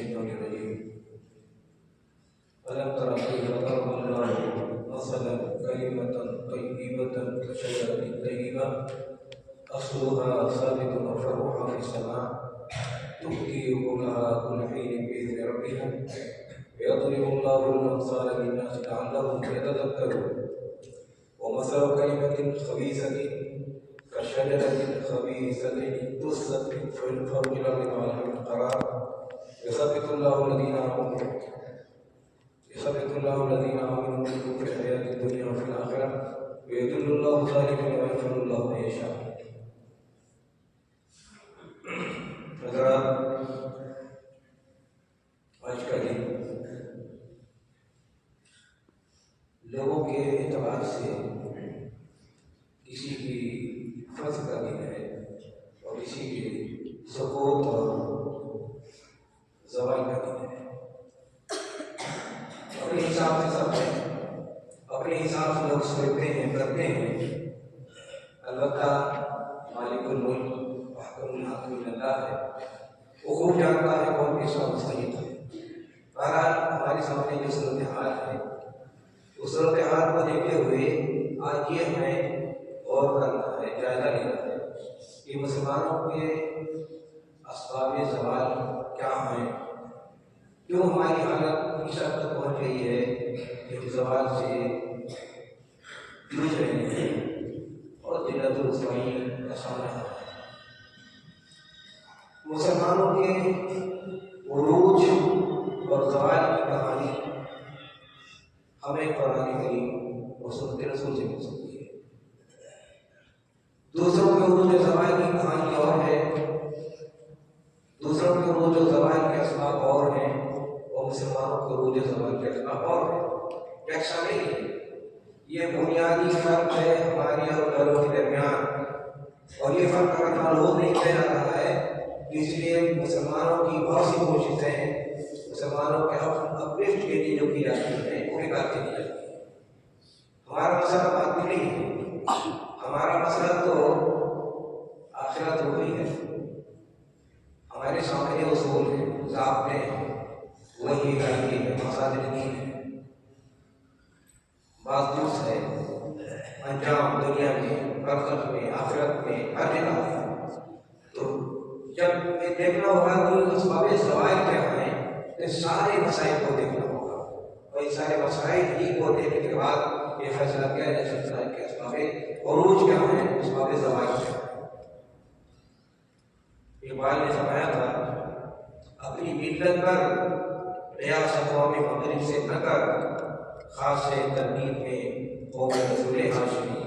الشيطان الرجيم ألم تر كيف ضرب الله مثلا كلمة طيبة كشجرة طيبة أصلها ثابت وفرعها في السماء تؤتي أكلها كل حين بإذن ربها ويضرب الله الأمثال للناس لعلهم يتذكرون ومثل كلمة خبيثة كشجرة خبيثة اجتثت من فوق الأرض ما لها من قرار يثبت الله الذين آمنوا منكم في الحياة الدنيا وفي الآخرة ويذل الله الظالمين ويغفر الله من يشاء. حضرات، آج کا دن لوگوں کے اعتبار سے کسی کی فرض کا دن ہے اور کسی کی سقوط اور زوال کا دن ہے. اپنے حساب سے سب ہے، اپنے حساب سے لوگ سوچتے ہیں، کرتے ہیں. البتہ مالک الملک وحکم الحاکمین اللہ ہے، وہ خوب جانتا ہے کون کس کا مستحق ہے. بہرحال ہمارے سامنے جو صورتحال ہے اس صورتحال کو دیکھتے ہوئے آج یہ ہمیں غور کرنا ہے، جائزہ لینا ہے کہ مسلمانوں کے اسباب زوال کیا ہیں، کیوں ہماری حالت اس حد تک پہنچ گئی ہے کہ ہم زوال سے جوجھ رہے ہیں اور ذلت و رسوائی کا سامنا ہے. مسلمانوں کے عروج اور زوال کی کہانی ہمیں قرآن کریم اور سنت رسول سے مل سکتی ہے. دوسروں کے عروج و زوال کی کہانی اور ہے، دوسروں کے عروج و زوال کے اسباب اور ہیں اور مسلمانوں کے عروج و زوال کے اسباب اور ہیں. یکساں نہیں ہے. یہ بنیادی فرق ہے ہماری اور غیروں کے درمیان، اور یہ فرق اگر معلوم نہیں کیا جا رہا ہے اس لیے مسلمانوں کی بہت سی کوششیں مسلمانوں کے حق اپلفٹ کے لیے جو کی جاتی ہیں وہ بیکار کی جاتی ہے. ہمارا مسئلہ مادی نہیں ہے، ہمارا مسئلہ تو آخرت روحی ہے. ہمارے سامنے اصول ہیں، ضابطے ہیں، وہی غیبی ہے، مصادر دین ہے، بعض درست ہے، انجام دنیا میں، برزخ میں، آخرت میں، ہر جگہ ہے. تو جب یہ دیکھنا ہوگا کہ اسباب زوال کیا ہیں تو سارے مسائل کو دیکھنا ہوگا، اور ان سارے مسائل ہی کو دیکھنے کے بعد یہ فیصلہ کیا جا سکتا ہے کہ اسباب عروج کیا ہیں، اسباب زوال کیا ہیں. اقبال نے فرمایا تھا اپنی ملت پر قیاس قوم مغرب سے نہ کر، خاص تربیت میں قوم رسول ہاشمی.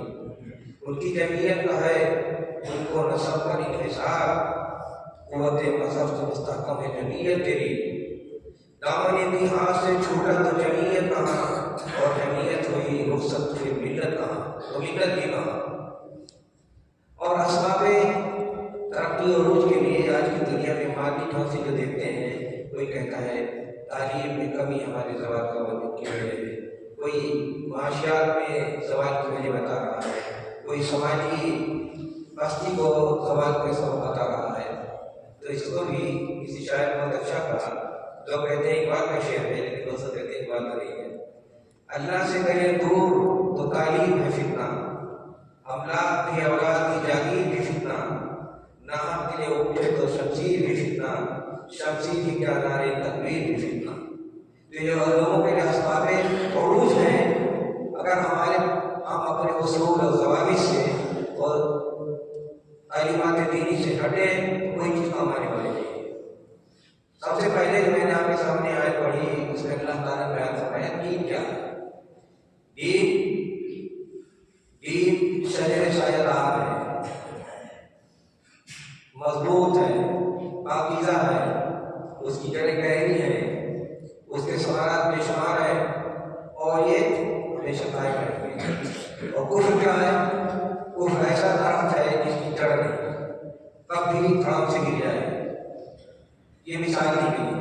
ان کی جمعیت کا ہے ان کو نسب کا انحصار، قوت مذہب سے مستحکم ہے جمعیت تیری. دامن بھی ہاتھ سے چھوٹا تو جمعیت کہاں، اور جمعیت ہوئی رخصت پھر ملت کہاں، تو ملت بھی کہاں. اور اسباب ترقی اور عروج کے لیے آج کی دنیا میں مادی ڈھانچے جو دیکھتے ہیں، کوئی کہتا ہے تعلیم میں کمی ہمارے زوال کا وجہ کی وجہ ہے، کوئی معاشیات میں زوال کی وجہ بتا رہا ہے، کوئی سماجی بستی کو زوال کا سبب بتا رہا ہے. تو اس کو بھی کسی شاعر نے بہت اچھا کہا، جو کہتے ہیں اقبال کا شعر ہے لیکن دوسرے کہتے ہیں اقبال کا نہیں ہے. اللہ سے کریں دور تو تعلیم ہے فتنہ، املاک بھی اولاد کی جاگیر بھی فتنہ، نام کے لیے اٹھے تو شمشیر بھی فتنہ، شمشیر کی کیا نعرے تکبیر بھی فتنہ. تو یہ لوگوں کے لیے اسباب عروج ہیں. اگر ہم اپنے اصول اور ضوابط سے اور تعلیمات دینی سے ہٹیں تو کوئی چیز کام آنے والی نہیں. سب سے پہلے جو میں نے آپ کے سامنے آیت پڑھی اس میں اللہ تعالیٰ نے بیان فرمایا دین کیا ہے. دین شجر سایہ دار ہے، مضبوط ہے، پاکیزہ ہے، اس کی جڑیں گہری ہیں، اس کے ثمرات بے شمار ہیں، اور یہ ہمیشہ قائم رہے گی. اور کفر کیا ہے؟ کفر ایسا درخت ہے جس کی جڑ نہیں، کبھی کام سے گر جائے. یہ مثال دی گئی.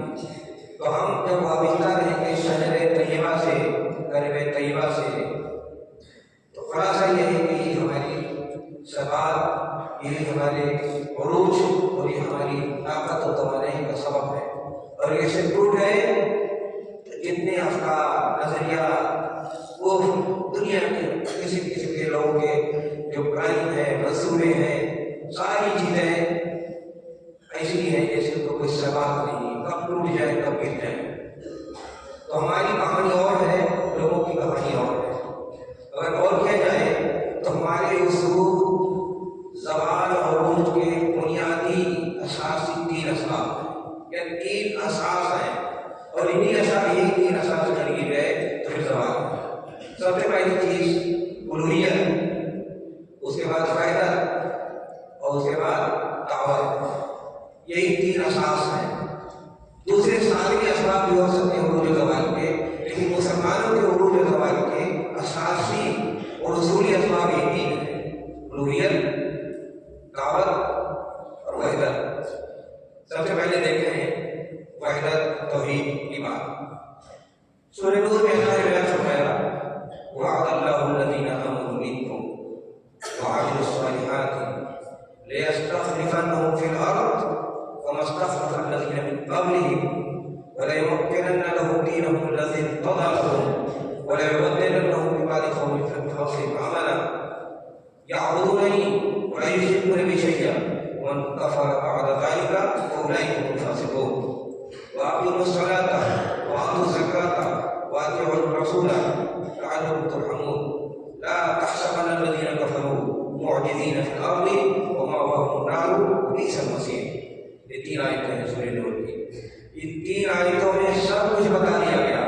تو ہم جب وابستہ رہیں گے شجر طیبہ سے، کلمہ طیبہ سے، تو خلاصہ یہ ہے کہ یہ ہماری شباب، یہ ہمارے عروج اور یہ ہماری طاقت و توانائی کا سبب ہے. اور یہ سے ٹوٹ گئے تو جتنے افکار نظریات وہ دنیا کے کسی قسم کے لوگوں کے جو کرائم ہے منصوبے ہیں ساری چیزیں ایسی ہیں جیسے ان کو کوئی سبق نہیں، کب ٹوٹ جائے کب گر جائے۔ تو ہماری کہانی اور ہے، لوگوں کی کہانی اور ہے۔ اگر اور کیا جائے تو ہمارے اصول زبان اور عروج کے بنیادی اساسی 3 اسباب یا 3 اساس ہیں، اور انہی یہی 3 اساس چل گئے تو پھر زبان ہے۔ سب سے پہلی چیز الوہیت، اس کے بعد وحدت، اور اس کے بعد دعوت، یہی 3 اساس ہیں۔ دوسرے سارے اسباب بھی ہو سکتے ہیں عروج زبان کے، لیکن مسلمانوں کے عروج زبان کے اساسی اور اصولی اسباب یہ 3 ہیں: الوہیت، دعوت اور وحدت۔ سب سے پہلے دیکھتے ہیں وحدت توحید کی بات۔ سورہ نور میں اللہ نے بیان فرمایا وعد اللہ الذین آمنوا منکم وعملوا الصالحات لیستخلفنہم فی الارض کما استخلف الذین من قبلہم وليمكنن لهم دينهم الذي ارتضى لهم وليبدلنهم من بعد خوفهم امنا يعبدونني ولا يشركون بي شيئا ومن كفر بعد ذلك فاولئك هم الفاسقون واقيموا الصلاه واتوا الزكاه واتيعوا الرسول لعلكم ترحمون لا تحسبن الذين كفروا معجزين في الارض ومأواهم النار وبئس المصير۔ یہ 3 آیتیں ہیں سورہ نور کی۔ ان 3 آیتوں میں سب کچھ بتا دیا گیا،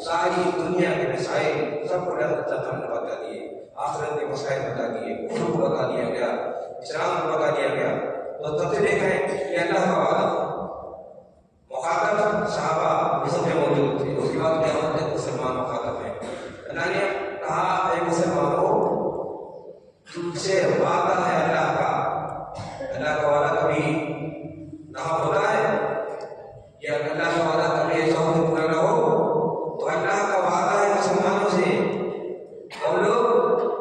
ساری دنیا کے مسائل سب کو اللہ تعالیٰ نے بتا دیے، آخرت کے مسائل بتا دیے، کفر کو بتا دیا گیا، اسلام کو بتا دیا گیا۔ تو تب سے دیکھیں کہ اللہ کا وعدہ مخاطب صحابہ مصر میں موجود تھے، اس کے بعد قیامت تک مسلمان مخاطب ہیں۔ اللہ نے کہا اے مسلمانوں تم سے وعدہ ہے اللہ کا۔ اللہ کا وعدہ کبھی نہ ہوتا ہے یا اللہ کا وعدہ کبھی ایسا ہو کہ پورا نہ ہو؟ تو اللہ کا وعدہ ہے مسلمانوں سے، اور لوگ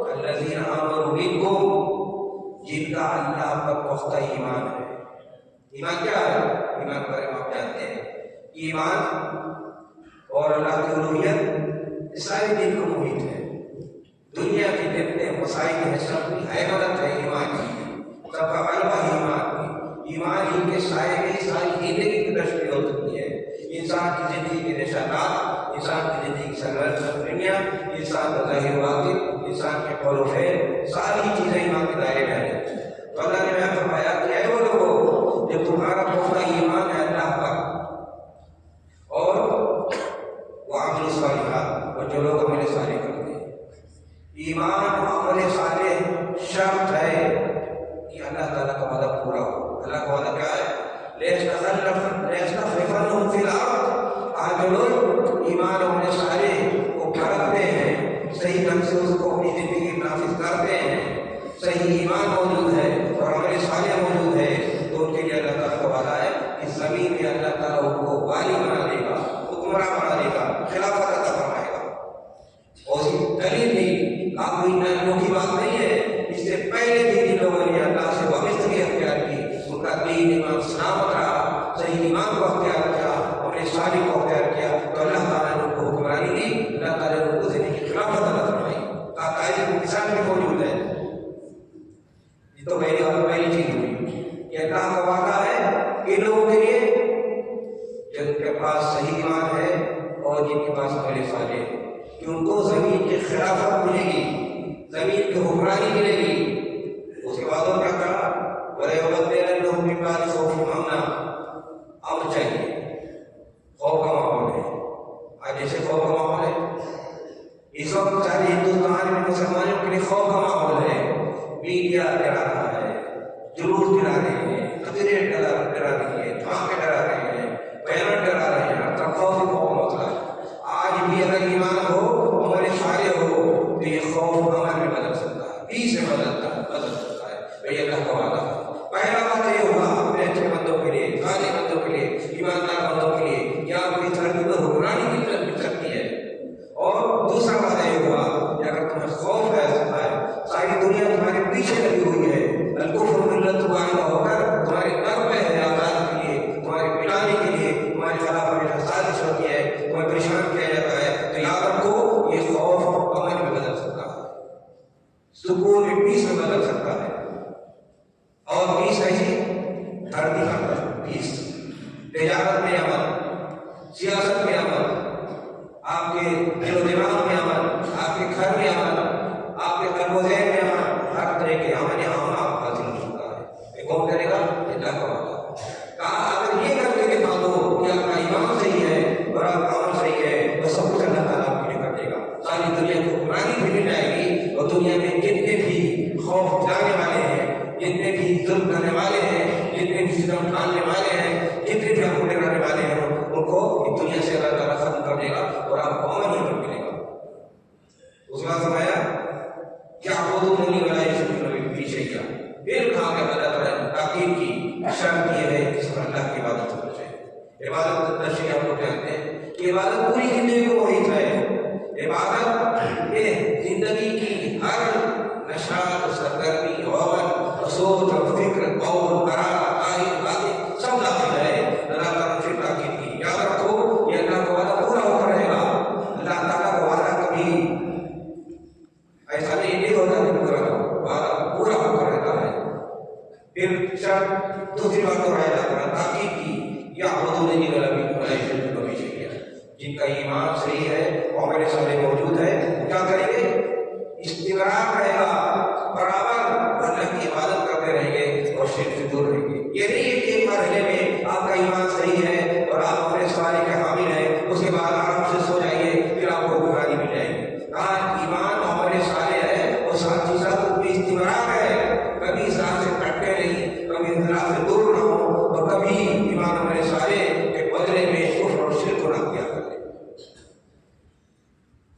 الذین آمنوا منکم، جن کا اللہ پر پختہ ایمان ہے۔ ایمان کیا ہے؟ ایمان کے بارے میں آپ جانتے ہیں، ایمان اور اللہ کی الوہیت سارے دین کو محیط ہے۔ دنیا کے جتنے مسائل ہیں سب کی حیرت ہے ایمان کی، سب کا غلبہ ہے ایمان کی۔ ایمان ہی کے سائے میں ساری زندگی کی تشکیل ہو سکتی ہے۔ انسان کی زندگی کے نشانات، انسان کی زندگی کی سرگرمیاں، انسان کا ظاہر واقع، انسان کے قول و فعل، ساری چیزیں ایمان کے دائرے میں ہیں۔ تو اللہ نے بیان فرمایا کہ اے وہ لوگوں جب تمہارا پختہ ایمان ہے اللہ پر، اور وعملوا الصالحات، اور جو لوگ عمل صالح کرتے ہیں۔ ایمان اور عمل صالح شرط ہے کہ اللہ تعالیٰ کا وعدہ پورا ہو۔ اللہ کا وعدہ کیا ہے؟ لیستخلفنہم فی الارض، آج جو لوگ ایمان اور عمل صالح کو پرکھتے ہیں، صحیح ڈھنگ سے اس کو اپنی زندگی میں نافذ کرتے ہیں، صحیح ایمان موجود ہے اور عمل صالح موجود ہے، تو ان کے لیے اللہ تعالیٰ کا وعدہ ہے کہ زمین میں اللہ تعالیٰ ان کو والی بنا دے گا، حکمراں بنا دے گا، خلافت عطا فرمائے گا۔ اور اس کی دلیل بھی آپ کوئی انوکھی بات نہیں ہے، اس سے پہلے بھی جن لوگوں نے اللہ سے وابستگی اختیار کی، ان کا دین ایمان سلامت رہا، صحیح ایمان کو اختیار کیا، اپنے صالح کو اختیار کیا، تو اللہ تعالیٰ نے ان کو حکمرانی دی، اللہ تعالیٰ نے ان کو زندگی کی خلافت عطا فرمائی۔ عقائد کی مثال بھی موجود ہے۔ یہ تو پہلی چیز ہوئی کہ اللہ کا وعدہ ہے ان لوگوں کے لیے جن کے پاس صحیح ایمان ہے اور جن کے پاس عمل صالح ہے کہ ان کو زمین کی خلافت ملے گی، زمین کی حکمرانی ملے گی۔ اس کے بعد اور کیا کہا؟ وَلَيُبَدِّلَنَّهُم مِّن بَعْدِ خَوْفِهِمْ أَمْنًا، امن چاہیے، خوف کا ماحول ہے۔ آج جیسے خوف کا ماحول ہے، اس وقت سارے ہندوستان میں مسلمانوں کے لیے خوف کا ماحول ہے۔ میڈیا ڈرا رہا ہے، جلوس ڈرا رہے ہیں، تقریریں ڈرا رہی ہیں، دھماکے ڈرا رہے ہیں، بیان ڈرا رہے ہیں، ہر طرف خوف ہی خوف کا مسئلہ ہے۔ آج بھی اگر ایمان ہو، عمل صالح ہو، تو یہ خوف عمل میں بدل سکتا ہے، پیس میں بدل سکتا ہے۔ بھئی اللہ کا وعدہ پہلا وعدہ یہ ہوگا اپنے اچھے بندوں کے لیے، صالح بندوں کے لیے، ایماندار تجارت میں عمل، سیاست میں عمل، آپ کے دل و دماغ میں عمل، آپ کے گھر میں عمل، آپ کے قلب و ذہن میں عمل، ہر طرح کے عمل عام آپ حاصل ہو چکا ہے. یہ کون کرے گا؟ اللہ کا وعدہ. کہا اگر یہ کر کے دکھا دو کہ آپ کا ایمان صحیح ہے اور آپ کا عمل صحیح ہے تو سب کچھ اللہ تعالیٰ آپ کے لیے کر دے گا. ساری دنیا کو حکمرانی بھی مل جائے گی اور دنیا میں جتنے بھی خوف جانے والے ہیں، جتنے بھی ظلم کرنے والے ہیں، جتنے بھی ستم ڈھالنے والے ہیں، جتنے بھی آپ کو ڈرانے والے ہیں، ان کو اس دنیا سے اللہ تعالیٰ ختم کر دے گا اور آپ کو امن ہی ملے گا. اس بات فرمایا کیا عبودونی ولا یشرکون بی شیئا. پھر کہا کہ اللہ تعالیٰ نے تاکید کی، شرط یہ ہے کہ صرف اللہ کی عبادت ہونا چاہیے. عبادت تشریح آپ کو کہتے ہیں کہ عبادت پوری زندگی کو محیط ہے. عبادت یہ زندگی کی ہر نشاط، سرگرمی اور سوچ اور فکر، قول، ارادہ، قائل، باتیں سب داخل ہے. اللہ تعالیٰ نے پھر تاکید کی، یاد رکھو یہ اللہ کا وعدہ پورا ہوتا رہے گا. اللہ تعالیٰ کا وعدہ کبھی ایسا نہیں ہوتا کہ پورا وعدہ پورا ہوتا رہتا ہے. پھر شرط دوسری بات کو اللہ تعالیٰ نے تاکید کی، یعبدوننی ولا یشرکون بی شیئا. جن کا ایمان صحیح ہے اور میرے سامنے موجود ہے، کیا کریں گے؟ استقرار رہے گا، برابر اللہ کی عبادت کرتے رہیں گے اور شرک سے دور رہیں گے. یہ نہیں ہے کہ ایک مرحلے میں آپ کا ایمان صحیح ہے اور آپ اپنے سواری کے حامل ہیں، اس کے بعد آرام سے سو جائیے پھر آپ کو گمراہی مل جائے گی. کہا ایمان ہمارے سارے ہے اور ساتھ ہی ساتھ استقرار ہے. کبھی ساتھ سے کٹتے نہیں، کبھی اختلاف سے دور نہ ہو اور کبھی ایمان ہمارے سارے کے بدلے میں کفر اور شرک کو نہ کیا کرے.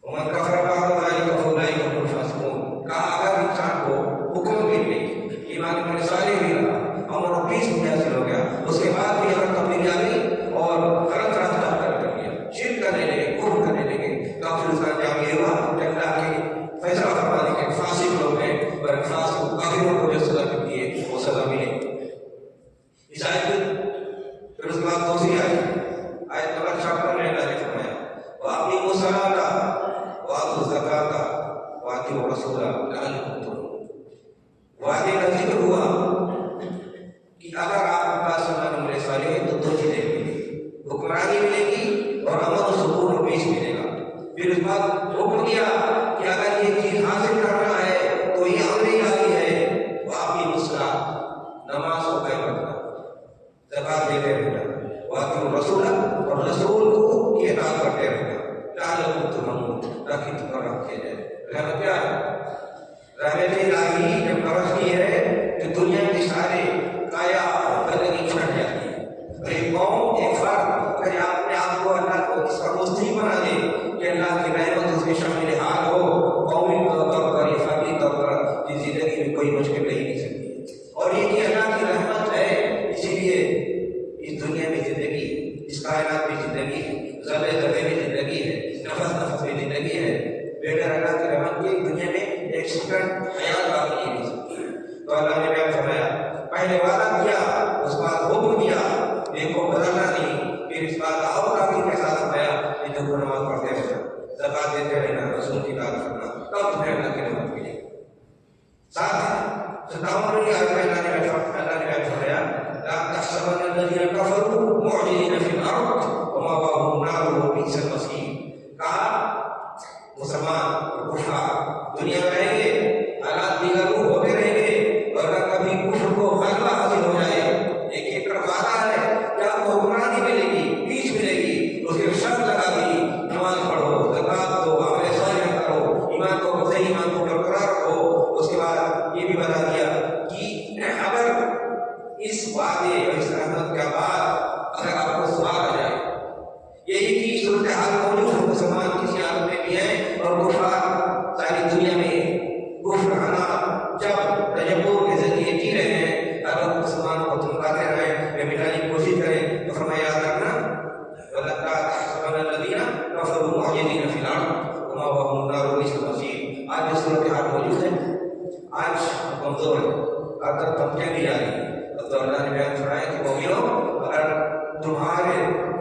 ومن کفر بعد ذلک فاولئک هم الفاسقون. کہا اگر انسان کو حکم مل گئی، ایمان ہمارے سارے بھی رہا، امر و پیس بھی حاصل ہو گیا، اس کے بعد بھی اگر تبدیلی آ گئی اور غلط راستہ کر لیا، شرک کرنے لگے، کفر کرنے لگے، تو پھر اس کا انجام یہ ہوا کہ اللہ کے فیصلہ فرمانے کے فاسق لوگ ہیں اور فاسق کافروں کو جو سزا ملتی ہے وہ سزا ملے. اس آیت میں پھر اس کے بعد دوسری آیت نمبر 56 میں اللہ نے فرمایا وَأَقِیمُوا الصَّلَاةَ وَآتُوا الزَّکَاةَ وَأَطِیعُوا الرَّسُولَ لَعَلَّکُمْ تُرْحَمُونَ. وعدے کا ذکر ہوا کہ اگر آپ کا سنت عمل صالح ہے تو دو چیزیں ملیں گی، حکمرانی ملے گی اور امن و سکون و پیش ملے گا. پھر اس بعد حکم دیا کہ اگر یہ چیز حاصل کرنا ہے تو یہ عملی لاگی ہے. وَأَقِیمُوا الصَّلَاةَ، نماز کو قائم رکھنا، زکات دیتے رہنا، وَأَطِیعُوا الرَّسُولَ، اور رسول کو کی اطاعت کرتے رہنا، لعلکم ترحمون، تاکہ تم پر رحم کیا جائے. رحمت کیا ہے؟ رحمت الہی جب برستی ہے تو دنیا کے سارے کایا بدنی چھٹ جاتی ہے. اور ایک قوم، ایک فرد اگر اپنے آپ کو اللہ کو اس کا مستحق بنا دے کہ اللہ کی رحمت اس میں شامل حال ہو، قومی طور پر یا فردی طور پر اس زندگی میں کوئی مشکل نہیں مل سکتی. اور یہ کہ اللہ کی رحمت ہے، اسی لیے اس دنیا میں زندگی، اس کائنات میں زندگی ہے، ذرے ذرے میں زندگی ہے، نفس نفس میں زندگی ہے. بغیر اللہ کی رحمت کے دنیا میں ایک سیکنڈ حیات باقی نہیں رہ سکتی. تو اللہ نے بیان فرمایا، پہلے وعدہ کیا، اس کے بعد حکم دیا، ایک کو بدلنا نہیں، پھر اس بات کا اور آگے کے ساتھ فرمایا کہ جو نماز پڑھتے رہنا، زکات دیتے رہنا، رسول کی اطاعت کرنا، تب تمہیں اللہ کی رحمت ملے گی. ساتھ 57 آیت میں اللہ نے بیان فرمایا لا تحسبن الذين كفروا معجزين في الارض ومأواهم النار وبئس المصير. کہا مسلمان کفار دنیا میں رہیں گے، حالات دیگر ہوتے رہیں گے، اور اگر کبھی کفر کو غلبہ حاصل ہو جائے، ایک طرف وعدہ ہے کہ آپ کو حکمرانی ملے گی، پیش ملے گی، اس کے شرط لگا دی، نماز پڑھو، زکات دو، عمل صالح کرو، ایمان کو صحیح ایمان کو برقرار رکھو. اس کے بعد یہ بھی بتا دیا کہ اگر اس وعدے اور اس رحمت کے بعد اگر آپ کو سوال آ جائے، یہی کی صورتحال موجود ہے، مسلمان کسی حالت میں بھی ہیں اور کفار ساری دنیا میں کفر آنا جب تجبر کے ذریعے جی رہے ہیں، اگر مسلمان کو دھمکاتے رہے یا مٹانے کی کوشش کریں تو فرمایا یاد رکھنا وَلَا تَحْسَبَنَّ الَّذِينَ كَفَرُوا مُعْجِزِينَ فِي الْأَرْضِ وَمَأْوَاهُمُ النَّارُ وَبِئْسَ الْمَصِيرُ. آج جو صورتحال موجود ہے، آج کمزور ہے، اگر دھمکیاں دی جا رہی ہیں، تو اللہ نے بیان فرمایا کہ مومنوں اگر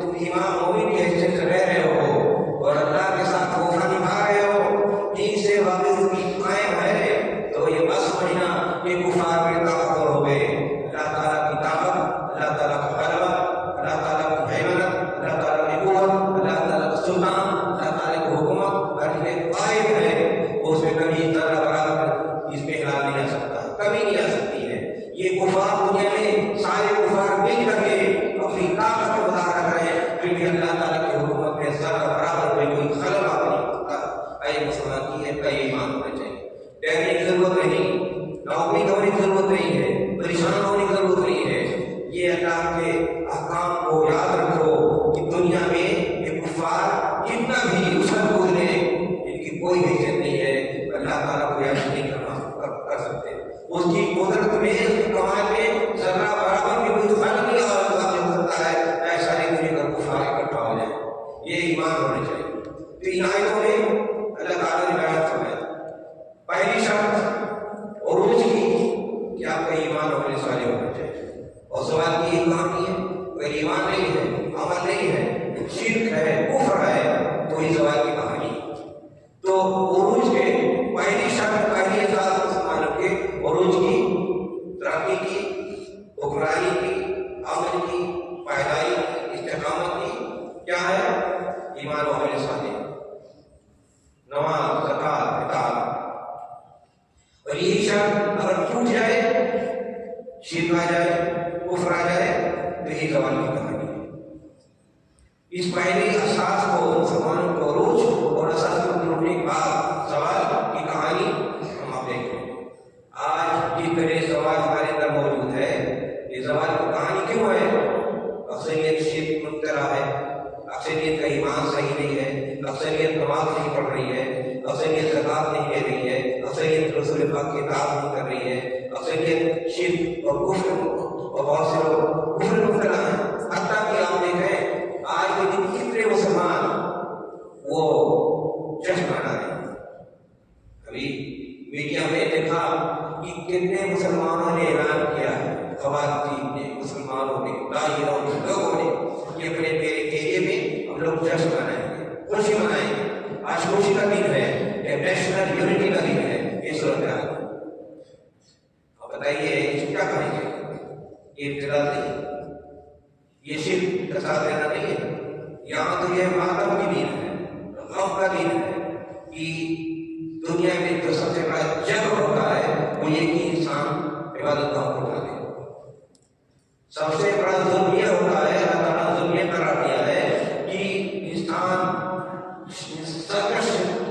تم ایمان مومن کی حیثیت سے رہ رہے ہو اور اللہ کے ساتھ وفا نبھا رہے ہو، دین سے وابستگی قائم ہے، تو یہ بس سمجھنا کہ کفار میں طاقتور ہو گئے. اللہ تعالیٰ کی طاقت، اللہ تعالیٰ کا غلبہ، اللہ تعالیٰ کی اکٹھا ہو جائے، یہ ایمان ہونے چاہیے۔ تو ان آیتوں میں اللہ تعالیٰ نے بیان فرمایا پہلی شرط عروج کی کہ آپ کا ایمان عمل صالح ہونا چاہیے، اور سوال کی ایک کام نہیں ہے، اگر ایمان نہیں ہے، عمل نہیں ہے، شرک ہے، کفر ہے، تو یہ سوال کی کہانی۔ تو عروج کے پہلی شرط، پہلی احساس مسلمانوں کے عروج کی، ترقی کی، حکمرانی کی، عمل کی، پائیداری کی، استقامت کی کیا ہے؟ ایمان و عمل صالح، نماز، زکات، اطاعت۔ اور یہی شرط اگر ٹوٹ جائے، شرک آ جائے، کفر آ جائے، تو یہ زوال کی کہانی ہے۔ اس پہلی اساس کو مسلمانوں کو عروج اور اساس کو ٹوٹنے کے بعد زوال کی کہانی ہم آپ دیکھیں۔ آج جس طرح زوال ہمارے اندر موجود ہے، یہ زوال کی کہانی کیوں ہے؟ اکثریت شرک مبتلا ہے، اکثریت کا ایمان صحیح نہیں ہے، اکثریت نماز نہیں پڑھ رہی ہے، اکثریت زکات نہیں دے رہی ہے، اکثریت رسول پاک کی اطاعت نہیں کر رہی ہے، اکثریت شرک اور کفر اور بہت سے لوگ کفر مبتلا ہیں۔ حتیٰ کہ آپ دیکھیں آج کے دن کتنے مسلمان وہ جشن منا رہے ہیں۔ ابھی میڈیا میں دیکھا کہ کتنے مسلمانوں نے اعلان کیا ہے، خواتین نے، مسلمانوں نے، دائروں نے، لوگوں نے کہ اپنے ایریے میں ہم لوگ جشن منائیں گے، خوشی منائیں گے۔ آج خوشی کا دن ہے، نیشنل یونٹی کا دن ہے۔ یہ صورتحال آپ بتائیے اس کیا کریں گے؟ یہ ابتدا نہیں، یہ صرف تصاد دینا نہیں ہے، یہاں تو یہ ماتم کی دن ہے، غم کا دن ہے کہ دنیا میں جو سب سے بڑا جنگ ہوتا ہے وہ یہ کہ انسان عبادت گاہ کو اٹھا دے۔ سب سے بڑا ظلم یہ ہوتا ہے، اللہ تعالیٰ ظلم یہ قرار دیا ہے کہ انسان سرکش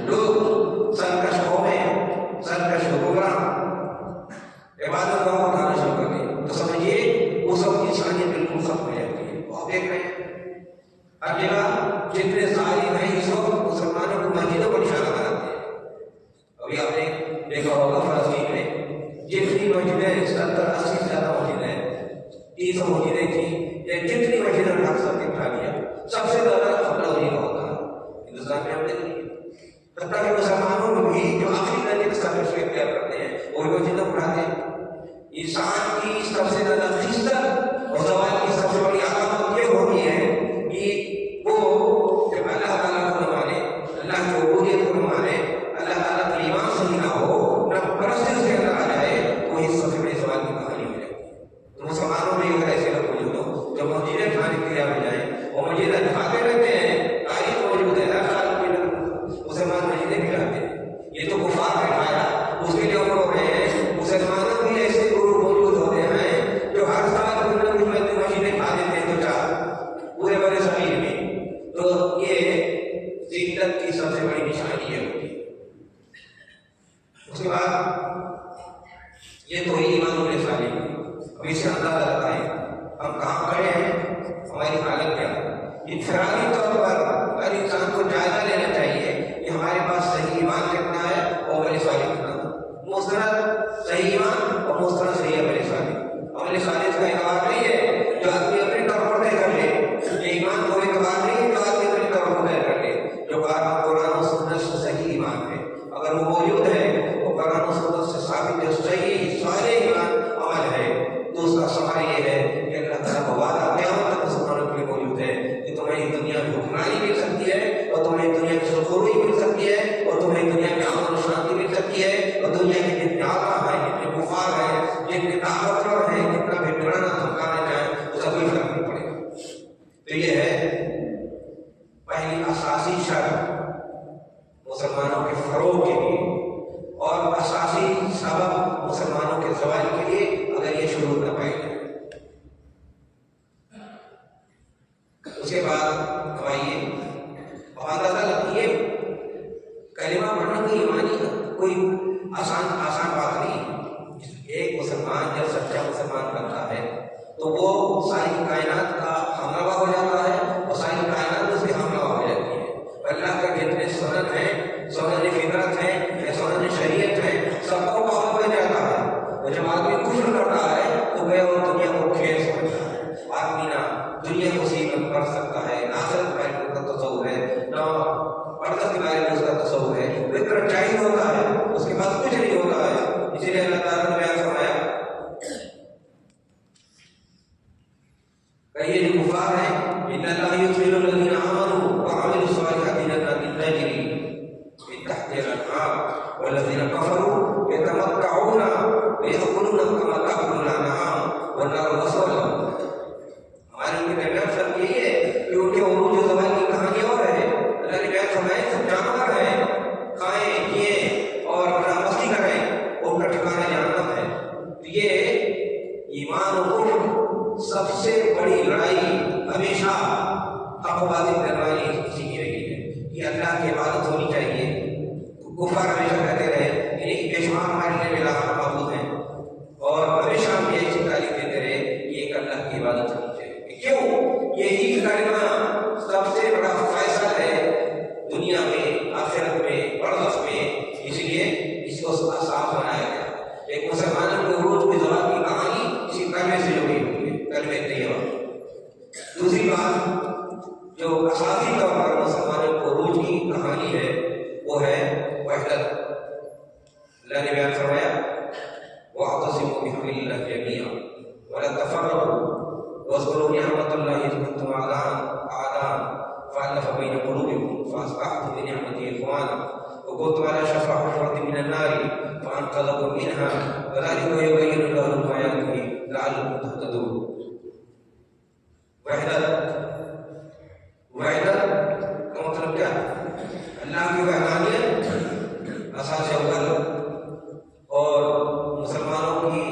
لوگ، سرکش قومیں، سرکش حکمران عبادت گاہ کو اٹھانا شروع کر دیں، تو سمجھیے وہ سب انسانیت بالکل ختم ہو جاتی ہے۔ آپ دیکھ رہے ہیں ہر جگہ جتنے ظالم ہیں اس وقت مسلمانوں کو مسجدوں کو نشانہ بناتے ہیں۔ ابھی آپ نے دیکھا ہوگا فلسطین میں جتنی مسجدیں 70-80 سے زیادہ مسجدیں 300 مسجدیں تھیں، یا جتنی مسجدیں ڈھک سکتے اٹھا لیا، سب سے زیادہ حملہ انہیں کا ہوتا ہے۔ ہندوستان میں ہم نے حتیٰ کہ مسلمانوں میں بھی جو آخری درجے کے ساتھ اختیار کرتے ہیں وہی مسجدیں اٹھاتے ہیں۔ انسان کی سب سے زیادہ خصلت اور زوال کی سب سے بڑی علامت یہ ہوتی ہے کہ وہ جب اللہ تعالیٰ کو نہ مانے، اللہ کی عبودیت کو نہ مانے، اللہ تعالیٰ کا ایمان صحیح نہ ہو، نہ پرستی اس کے اندر آ جائے، تو یہ سب سے بڑے زوال کی کہانی ہو جاتی ہے۔ تو مسلمانوں میں اگر ایسے لوگ موجود ہوں جو مسجدیں کھانے کے تیار ہو جائیں اور مسجدیں کھاتے رہتے ہیں، تاریخ موجود ہے، ہر سال مسلمان مسجدیں بھی لاتے ہیں۔ یہ تو کفار نے کھایا، اس کے لیے ہم رو رہے ہیں۔ مسلمانوں بھی ایسے گروہ موجود ہوتے ہیں جو ہر سال کچھ نہ کچھ مسجدیں کھا دیتے ہیں، تو چار پورے بڑے زمین میں۔ تو یہ ذلت کی سب سے بڑی نشانی یہ ہوتی ہے۔ اس کے بعد یہ تو ایمان ہونے سالے اب اس سے اندازہ لگائیں ہم کہاں کھڑے ہیں، ہماری حالت کیا ہے۔ انفرادی طور پر ہر انسان کو جائزہ لینا چاہیے کہ ہمارے پاس صحیح ایمان کتنا ہے اور عمل صالح کتنا ہے۔ مستند صحیح ایمان اور مستند صحیح عمل صالح۔ عمل صالح کا اعتبار نہیں ہے جو آدمی اپنے طور پر طے کر لے، یہ ایمان کو اعتبار نہیں ہے جو آدمی اپنے طور پر طے کر لے۔ جو قرآن و سنت سے صحیح ایمان ہے، اگر وہ موجود ہے، وہ قرآن و سنت سے ثابت جو صحیح صالح ایمان عمل ہے، تو اس کا سوال یہ ہے کہ اللہ تعالیٰ کا وعدہ قیامت تک مسلمانوں کے لیے موجود ہے کہ تمہیں دنیا میں حکمرانی مل سکتی ہے، اور تمہیں دنیا کی سرخروئی مل سکتی ہے، اور تمہیں دنیا میں امن و شانتی مل سکتی ہے، اور دنیا کے جتنے آقا ہیں، جتنے کفار ہیں، جتنے طاقتور ہیں، جتنا بھی ڈرانا دھمکانا چاہیں، اس کا کوئی فرق نہیں پڑے گا۔ تو یہ ہے پہلی اساسی شرط مسلمانوں کے فروغ کے لیے، اور اساسی سبب مسلمانوں کے زوال کے لیے اگر یہ شروع نہ پائے جائے۔ اس کے بعد آئیے اب اندازہ لگیے کلمہ پڑھنا کوئی ایمانی کوئی آسان بات نہیں۔ ایک مسلمان جب سچا مسلمان بنتا ہے تو وہ ساری کائنات کا ہمراہ ہو جاتا ہے، اور ساری کائنات اس کے ہمراہ ہو جاتی ہے۔ اللہ کا جتنے سنت ہیں، سنن فطرت ہیں یا سنن شریعت ہیں، سب کو فالو ہو جاتا ہے۔ اور جب آدمی کفر کرتا ہے تو وہ دنیا کو کھیل سمجھتا ہے۔ آدمی نہ دنیا کو سیکھ پڑھ سکتا ہے، نہ يدخل الذين آمنوا وعملوا الصالحات جنات تجري من تحتها الأنهار والذين كفروا يتمتعون ويأكلون كما تأكل الأنعام والنار مثوى لهم. ہمارے ان کے درمیان فرق یہی ہے کہ ان کے عروج و زوال کی کہانی اور ہے. اللہ نے بیان فرمایا سب جانور ہیں، کھائیں پیئیں اور اپنا مستی کریں، ان کا ٹھکانہ جہنم ہے. تو یہ ایمان و کفر سب سے بڑی لڑائی ہمیشہ تقوی درمیانی اسی کی رہی ہے کہ اللہ کی عبادت ہونی چاہیے. کفار ہمیشہ کہتے رہے یعنی بے شمار ہمارے لیے ملاقات موجود ہیں اور ہمیشہ ہم یہ تعلیم دیتے رہے کہ ایک اللہ کی عبادت ہونی چاہیے. کیوں؟ یہی کلمہ سب سے بڑا فیصلہ ہے دنیا میں، آخرت میں، برزخ میں. اس لیے اس کو صاف بنایا گیا. ایک مسلمانوں کے عروج و زوال کی کہانی اسی کلمے سے جڑی ہوئی ہے، کلمہ طیبہ. دوسری بات جو اساسی طور پر مسلمانوں کو عروج کی کہانی ہے وہ ہے وحدت. اللہ نے بیان فرمایا وَاعْتَصِمُوا بِحَبْلِ اللَّهِ جَمِيعًا وَلَا تَفَرَّقُوا وَاذْكُرُوا نِعْمَةَ اللَّهِ إِذْ كُنتُمْ أَعْدَاءً فَأَلَّفَ بَيْنَ قُلُوبِكُمْ فَأَصْبَحْتُمْ بِنِعْمَتِهِ إِخْوَانًا وَكُنتُمْ عَلَى شَفَا حُفْرَةٍ مِنَ النَّارِ فَأَنقَذَكُم مِّنْهَا كَذَلِكَ يُبَيِّنُ اللَّهُ لَكُمْ آيَاتِهِ لَعَلَّكُمْ تَهْتَدُونَ. وحدت کا مطلب کیا ہے؟ اللہ کی وحدانیت اساس اول اور مسلمانوں کی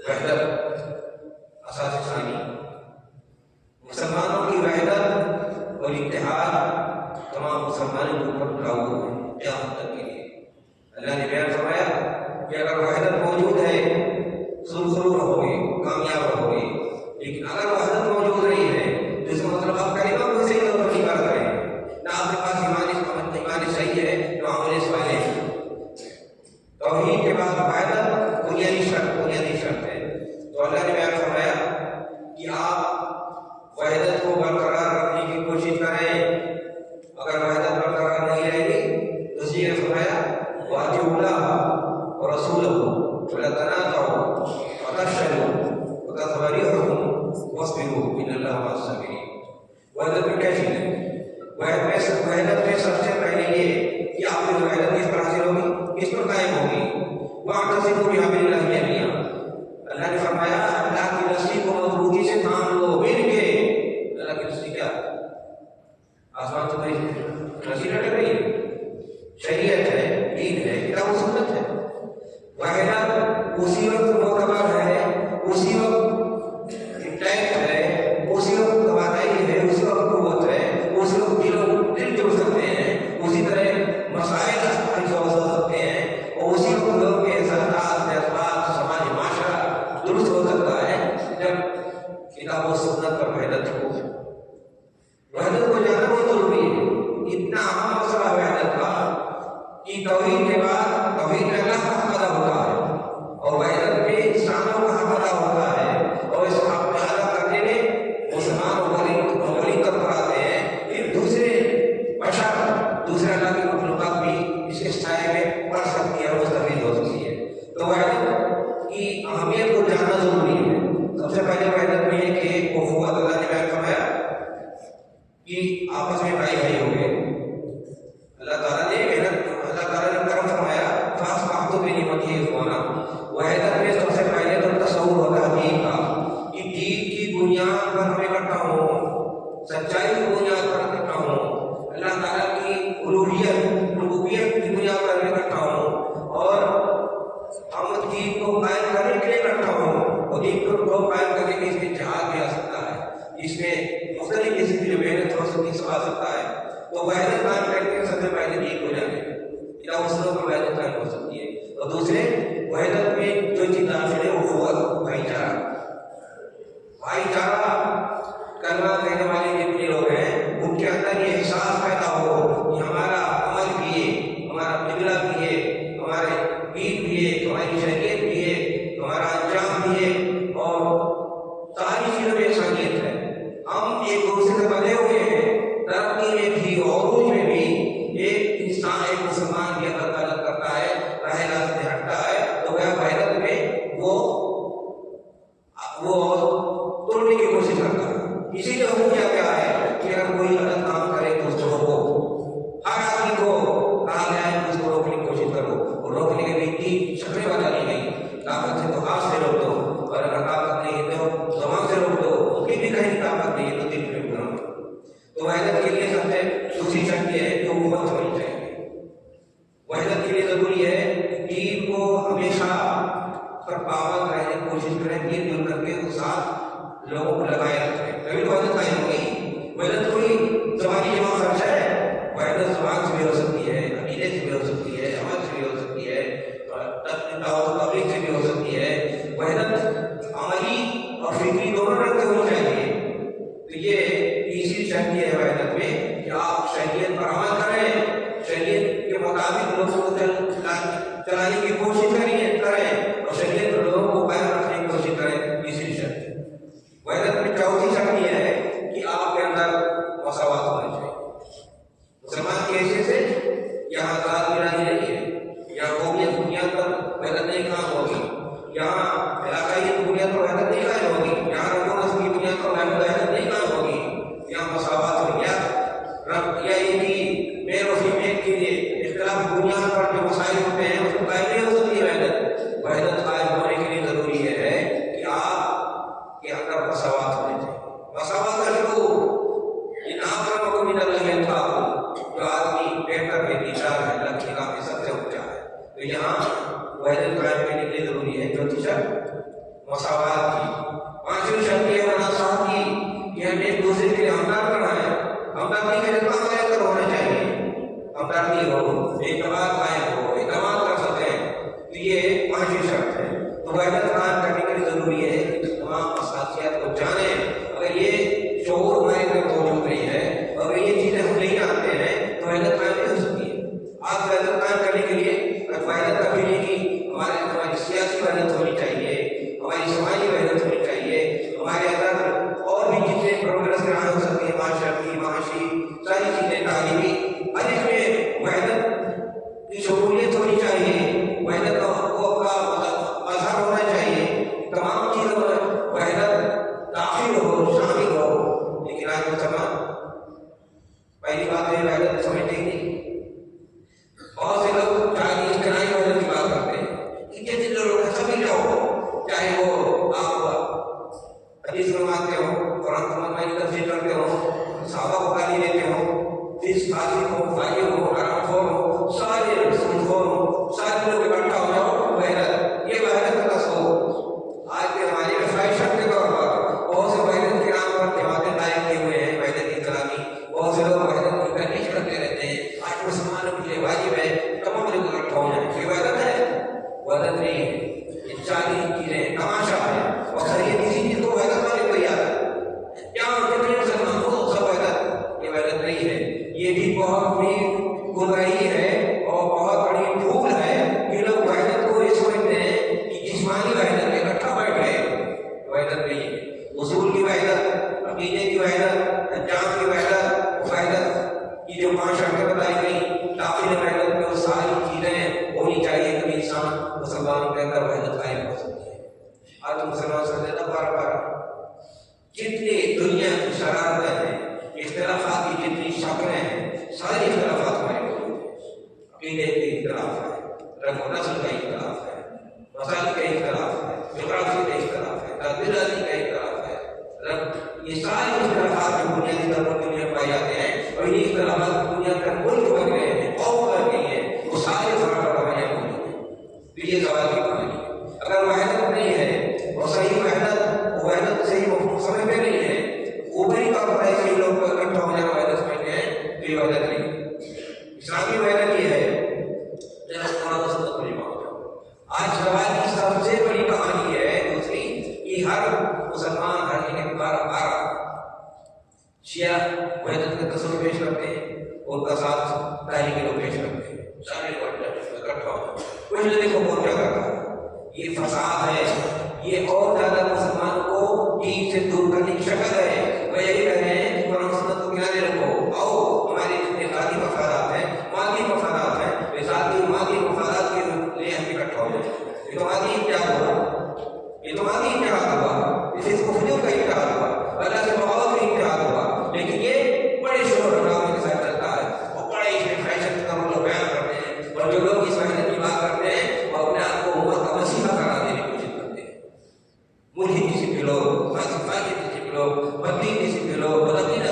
وحدت اساس ثانی. مسلمانوں کی وحدت اور اتحاد تمام مسلمانوں کے اوپر لاگو ہے قیامت تک کے لیے. اللہ نے بیان فرمایا کہ اگر وحدت موجود ہے سرخرو رہو گے، کامیاب رہو گے. لیکن اگر وحدت موجود نہیں ہے تو اس کا مطلب آپ کلمہ کو صحیح طور پر نہیں کر رہے ہیں، نہ آپ کے پاس ایمان صحیح ہے نہ عمل صالح ہے. توحید کے بعد وحدت بنیادی شرط ہے. تو اللہ نے بیان فرمایا کہ آپ وحدت کو برقرار رکھنے کی کوشش کریں. اگر وحدت برقرار نہیں رہے گی تو اسی نے فرمایا وَأَطِيعُوا اللَّهَ وَرَسُولَهُ وَلَا تَنَازَعُوا وَتَفْشَلُوا وَتَذْهَبَ رِيحُكُمْ وَاصْبِرُوا إِنَّ اللَّهَ مَعَ الصَّابِرِينَ. وحدت میں کیسی ہے؟ وحدت میں سب سے پہلے یہ کہ آپ کی وحدت کس پر حاصل ہوگی، کس پر قائم ہوگی. وَاعْتَصِمُوا بِحَبْلِ اللَّهِ جَمِيعًا. اللہ نے فرمایا اللہ کی رسی کو مضبوطی سے تھام لو، مل کے. اللہ کی رسی کیا؟ آسمان سے بھائی رسی لٹک رہی ہے، شریعت ہے، دین ہے، کتاب و سنت ہے. وحدت اسی وقت معتبر ہے، اسی وقت انٹیکٹ ہے، اسی وقت توانائی ہے، اسی وقت قوت ہے، اسی وقت دل جڑ سکتے ہیں، اسی طرح مسائل حل ہو سکتے ہیں، اور اسی وقت لوگ کے ذرات، جذبات، سماج معاشرہ درست ہو سکتا ہے جب کتاب و سنت پر وحدت ہو. وحدت کو جاننا بہت ضروری ہے. اتنا اہم مسئلہ وحدت کا کہ توحید کے بعد توحید میں اللہ کا حق ادا ہوتا ہے اور وحدت میں انسانوں کا حق ادا ہوتا ہے. اور اس حق ادا کرنے میں مسلمان اولی طرف آتے ہیں، پھر دوسرے بشر، دوسرے اللہ کی مخلوقات بھی اس کے سائے میں پڑھ سکتی ہے اور مستفید ہو سکتی ہے. تو وحدت کی اہمیت کو جاننا ضروری ہے. سب سے پہلے وحدت میں ہے کہ اخوت. اللہ نے بیان فرمایا کہ آپس میں بھائی ہو گئے. اللہ تعالیٰ نے کرم فرمایا فَأَصْبَحْتُمْ بِنِعْمَتِهِ إِخْوَانًا. وحدت میں سب سے پہلے تو تصور ہوتا ہے دین کا کہ دین کی بنیاد پر ہم اکٹھا ہوں، سچائی کی بنیاد پر اکٹھا ہوں، اللہ تعالیٰ کی الوہیت ربوبیت کی بنیاد پر اکٹھا ہوں، اور ہم دین کو قائم کرنے کے لیے اکٹھا ہوں. اور دین کو قائم کرنے کے اس میں جہاد بھی آ سکتا ہے، اس میں مختلف قسم کی جو محنت ہو سکتی سب آ سکتا ہے. تو وحدت قائم کرنے کے سب سے پہلے دین کو جانے یا اسلوب پر وحدت قائم ہو سکتی ہے. اور دوسرے وحدت میں جو چیز داخل ہے وہ بھائی چارہ کلمہ کہنے والے جتنے لوگ ہیں ان کے اندر یہ احساس پیدا ہو کہ ہمارا عمل بھی ہے، ہمارا قبلہ بھی ہے، ہمارے دین بھی ہے، ہماری شریعت بھی ہے، ہمارا انجام بھی ہے، اور ساری چیزوں میں انسانیت ہے. ہم ایک دوسرے سے بنے ہوئے ہیں، ترقی میں بھی عروج میں بھی. ایک انسان ایک مسلمان بھی اللہ تعالیٰ کا شرط یہ ہے وحدت میں کہ آپ شریعت پر عمل کریں، شریعت کے مطابق لوگوں کو چلانے کی کوشش کریں اور شریعت پر لوگوں کو قائم رکھنے کی کوشش کریں، تیسری شرط۔ وحدت میں چوتھی شرط یہ ہے کہ آپ کے اندر مساوات ہونی چاہیے۔ مسلمان کی حیثیت سے یہاں ذات برادری نہیں ہے، یہاں قومیت بنیاد پر وحدت نہیں کام ہوگی، یہاں علاقائی بنیاد پر وحدت نہیں قائم ہوگی، یہاں رنگ و نسل کی بنیاد پر وحدت نہیں قائم ہوگی، یہاں مساوات ہو گیا رب یا یہ کہ میل و فیمیل کے لیے اختلاف بنیاد پر جو مسائل ہوتے ہیں اس کو قائم نہیں ہو سکتی وحدت۔ وحدت قائم ہونے کے لیے ضروری یہ ہے کہ آپ کے اندر مساوات ہونے چاہیے۔ مساوات کا شروع ان اکرمکم عند اللہ اتقاکم، جو آدمی بہتر ہے، دیندار ہے، اللہ کی راہ میں سب سے اونچا ہے، تو یہاں وحدت قائم کرنے کے لیے ضروری ہے چوتھی شرط مساوات کی۔ پانچویں شرط یہ ہونا چاہیے کہ ہم ایک دوسرے کے لیے ہمدرد بنائیں۔ ہمدردی کا جذبہ ہمارے اندر ہونا چاہیے، ہمدردی ہو، اعتماد قائم ہو، اعتماد کر سکیں، تو یہ پانچویں شرط ہے۔ تو وحدت قائم کرنے کے لیے ضروری ہے کہ تمام اساسیات کو جانیں۔ اگر یہ شعور ہمارے اندر موجود نہیں ہے، اگر یہ چیزیں ہم نہیں جانتے ہیں تو وحدت قائم نہیں ہو سکتی ہے۔ آپ وحدت قائم کرنے کے لیے وحدت کبھی نہیں کی، ہماری سیاسی وحدت ہونی چاہیے، ہماری سماجی وحدت ہونی چاہیے، ہمارے اندر اور بھی جتنے پروگرس گران ہو سکتے ہیں، معاشرتی، معاشی، ساری چیزیں تعلیمی، ہر ایک میں وحدت کی شمولیت ہونی چاہیے، وحدت کو کا مظہر ہونا چاہیے، تمام چیزوں میں وحدت داخل ہو، شامل ہو۔ لیکن آج مسلمان پہلی بات ہے وحدت سمجھتے ہی نہیں۔ بہت سے لوگ چاہے اجتماعی وحدت کی بات کرتے ہیں کہ جتنے لوگ ہیں سبھی لوگ، چاہے وہ آپ حدیث میں مانتے ہو، قرآن کی تفسیر کرتے ہو، صحابہ کو گالی دیتے ہو، فیس فاسق ہو، فاجر ہو، حرام خور ہو، سارے رسول خور ہو، سارے لوگ اکٹھا ہو جاؤ، وحدت، یہ وحدت کا تصور۔ آج کے ہمارے میں خواہشات کے طور پر بہت سے وحدت کے نام پر جماعتیں قائم کیے ہوئے ہیں، وحدت انقلابی، بہت سے لوگ وحدت کی ترویج کرتے رہتے ہیں۔ آج مسلمانوں کے لیے واجب ہے تمام لوگ اکٹھا ہو جائیں، یہ وحدت ہے؟ وحدت نہیں ہے، یہ چالی چیزیں تماشا ہے، اور خرید کسی چیز کو وحدت والے تیار ہے، کیا کتنے مسلمان ہو سب وحدت، یہ وحدت نہیں ہے۔ یہ بھی بہت بڑی گمراہی ہے اور بہت بڑی بھول ہے کہ لوگ وحدت کو یہ سمجھتے ہیں کہ جسمانی وحدت میں اکٹھا بیٹھ گئے، وحدت نہیں ہے۔ اصول کی وحدت، عقیدے کی وحدت، انجام کی وحدت کی جو پانچ شرطیں بتائی گئی، داخل وحدت میں وہ ساری چیزیں ہونی چاہیے، تبھی انسان مسلمانوں کے اندر وحدت قائم ہو سکتی ہے۔ آج مسلمان سمجھتے ہیں بار جتنی دنیا کی شرارتیں ہیں، اختلافات کی جتنی شکلیں ہیں، ساری اختلافات ہمارے موجود ہیں۔ عقیدے کے اختلاف ہے، رنگ و نسل کا اختلاف ہے، مسائل کا اختلاف ہے، جغرافی کا اختلاف ہے، تقدیراتی کا اختلاف ہے، یہ سارے اختلافات جو بنیادی طور پر دنیا میں پائے جاتے ہیں، اور یہ اختلافات دنیا کا ملک بن گئے ہیں، قوم بن گئی ہے، وہ سارے فرق ہمارے یہاں موجود ہیں۔ تو یہ زوال کی کہانی ہے۔ اگر وحدت نہیں ہے اور صحیح وحدت صحیح سمجھ میں نہیں ہے، اوپری طور پر ایسے لوگ اکٹھا ہو جانا وحدت سمجھتے ہیں، تو یہ وحدت نہیں۔ اسلامی وحدت یہ ہے، آج زوال کی سب سے بڑی کہانی ہے دوسری کہ ہر مسلمان ہر ایک بارہ شیعہ وحدت کا تصور پیش کرتے ہیں، ان کا ساتھ تحریک لوگ پیش کرتے ہیں، سارے اکٹھا ہو جاتے ہیں۔ کچھ دیکھو کون کیا کرتا ہے، یہ فساد ہے، یہ اور زیادہ مسلمانوں کو دین سے دور کرنے کی شکل ہے۔ وہ یہی کہہ رہے ہیں کہ قرآن سنت کو کنارے رکھو، آؤ ہمارے جتنے ذاتی مفادات ہیں، مادی مفادات ہیں، ذاتی مادی مفادات کے لیے ہم اکٹھا ہو جائیں۔ یہ تو مادی اتحاد ہوا، یہ تو مادی اتحاد ہوا، اس کو فجور کا اتحاد ہوا، اللہ سے بغاوت کا اتحاد ہوا، لیکن یہ بڑے شور شرابے کے ساتھ چلتا ہے، اور بڑے اس میں فیشن کا مطلب بیان کرتے ہیں، اور جو لوگ اس وحدت کی بات کرتے ہیں وہ اپنے آپ کو امت کا مسیحا قرار دینے کی کوشش کرتے ہیں۔ ملحد قسم کے لوگ، فاسق قسم کے لوگ، بددین قسم کے لوگ، بدعقیدہ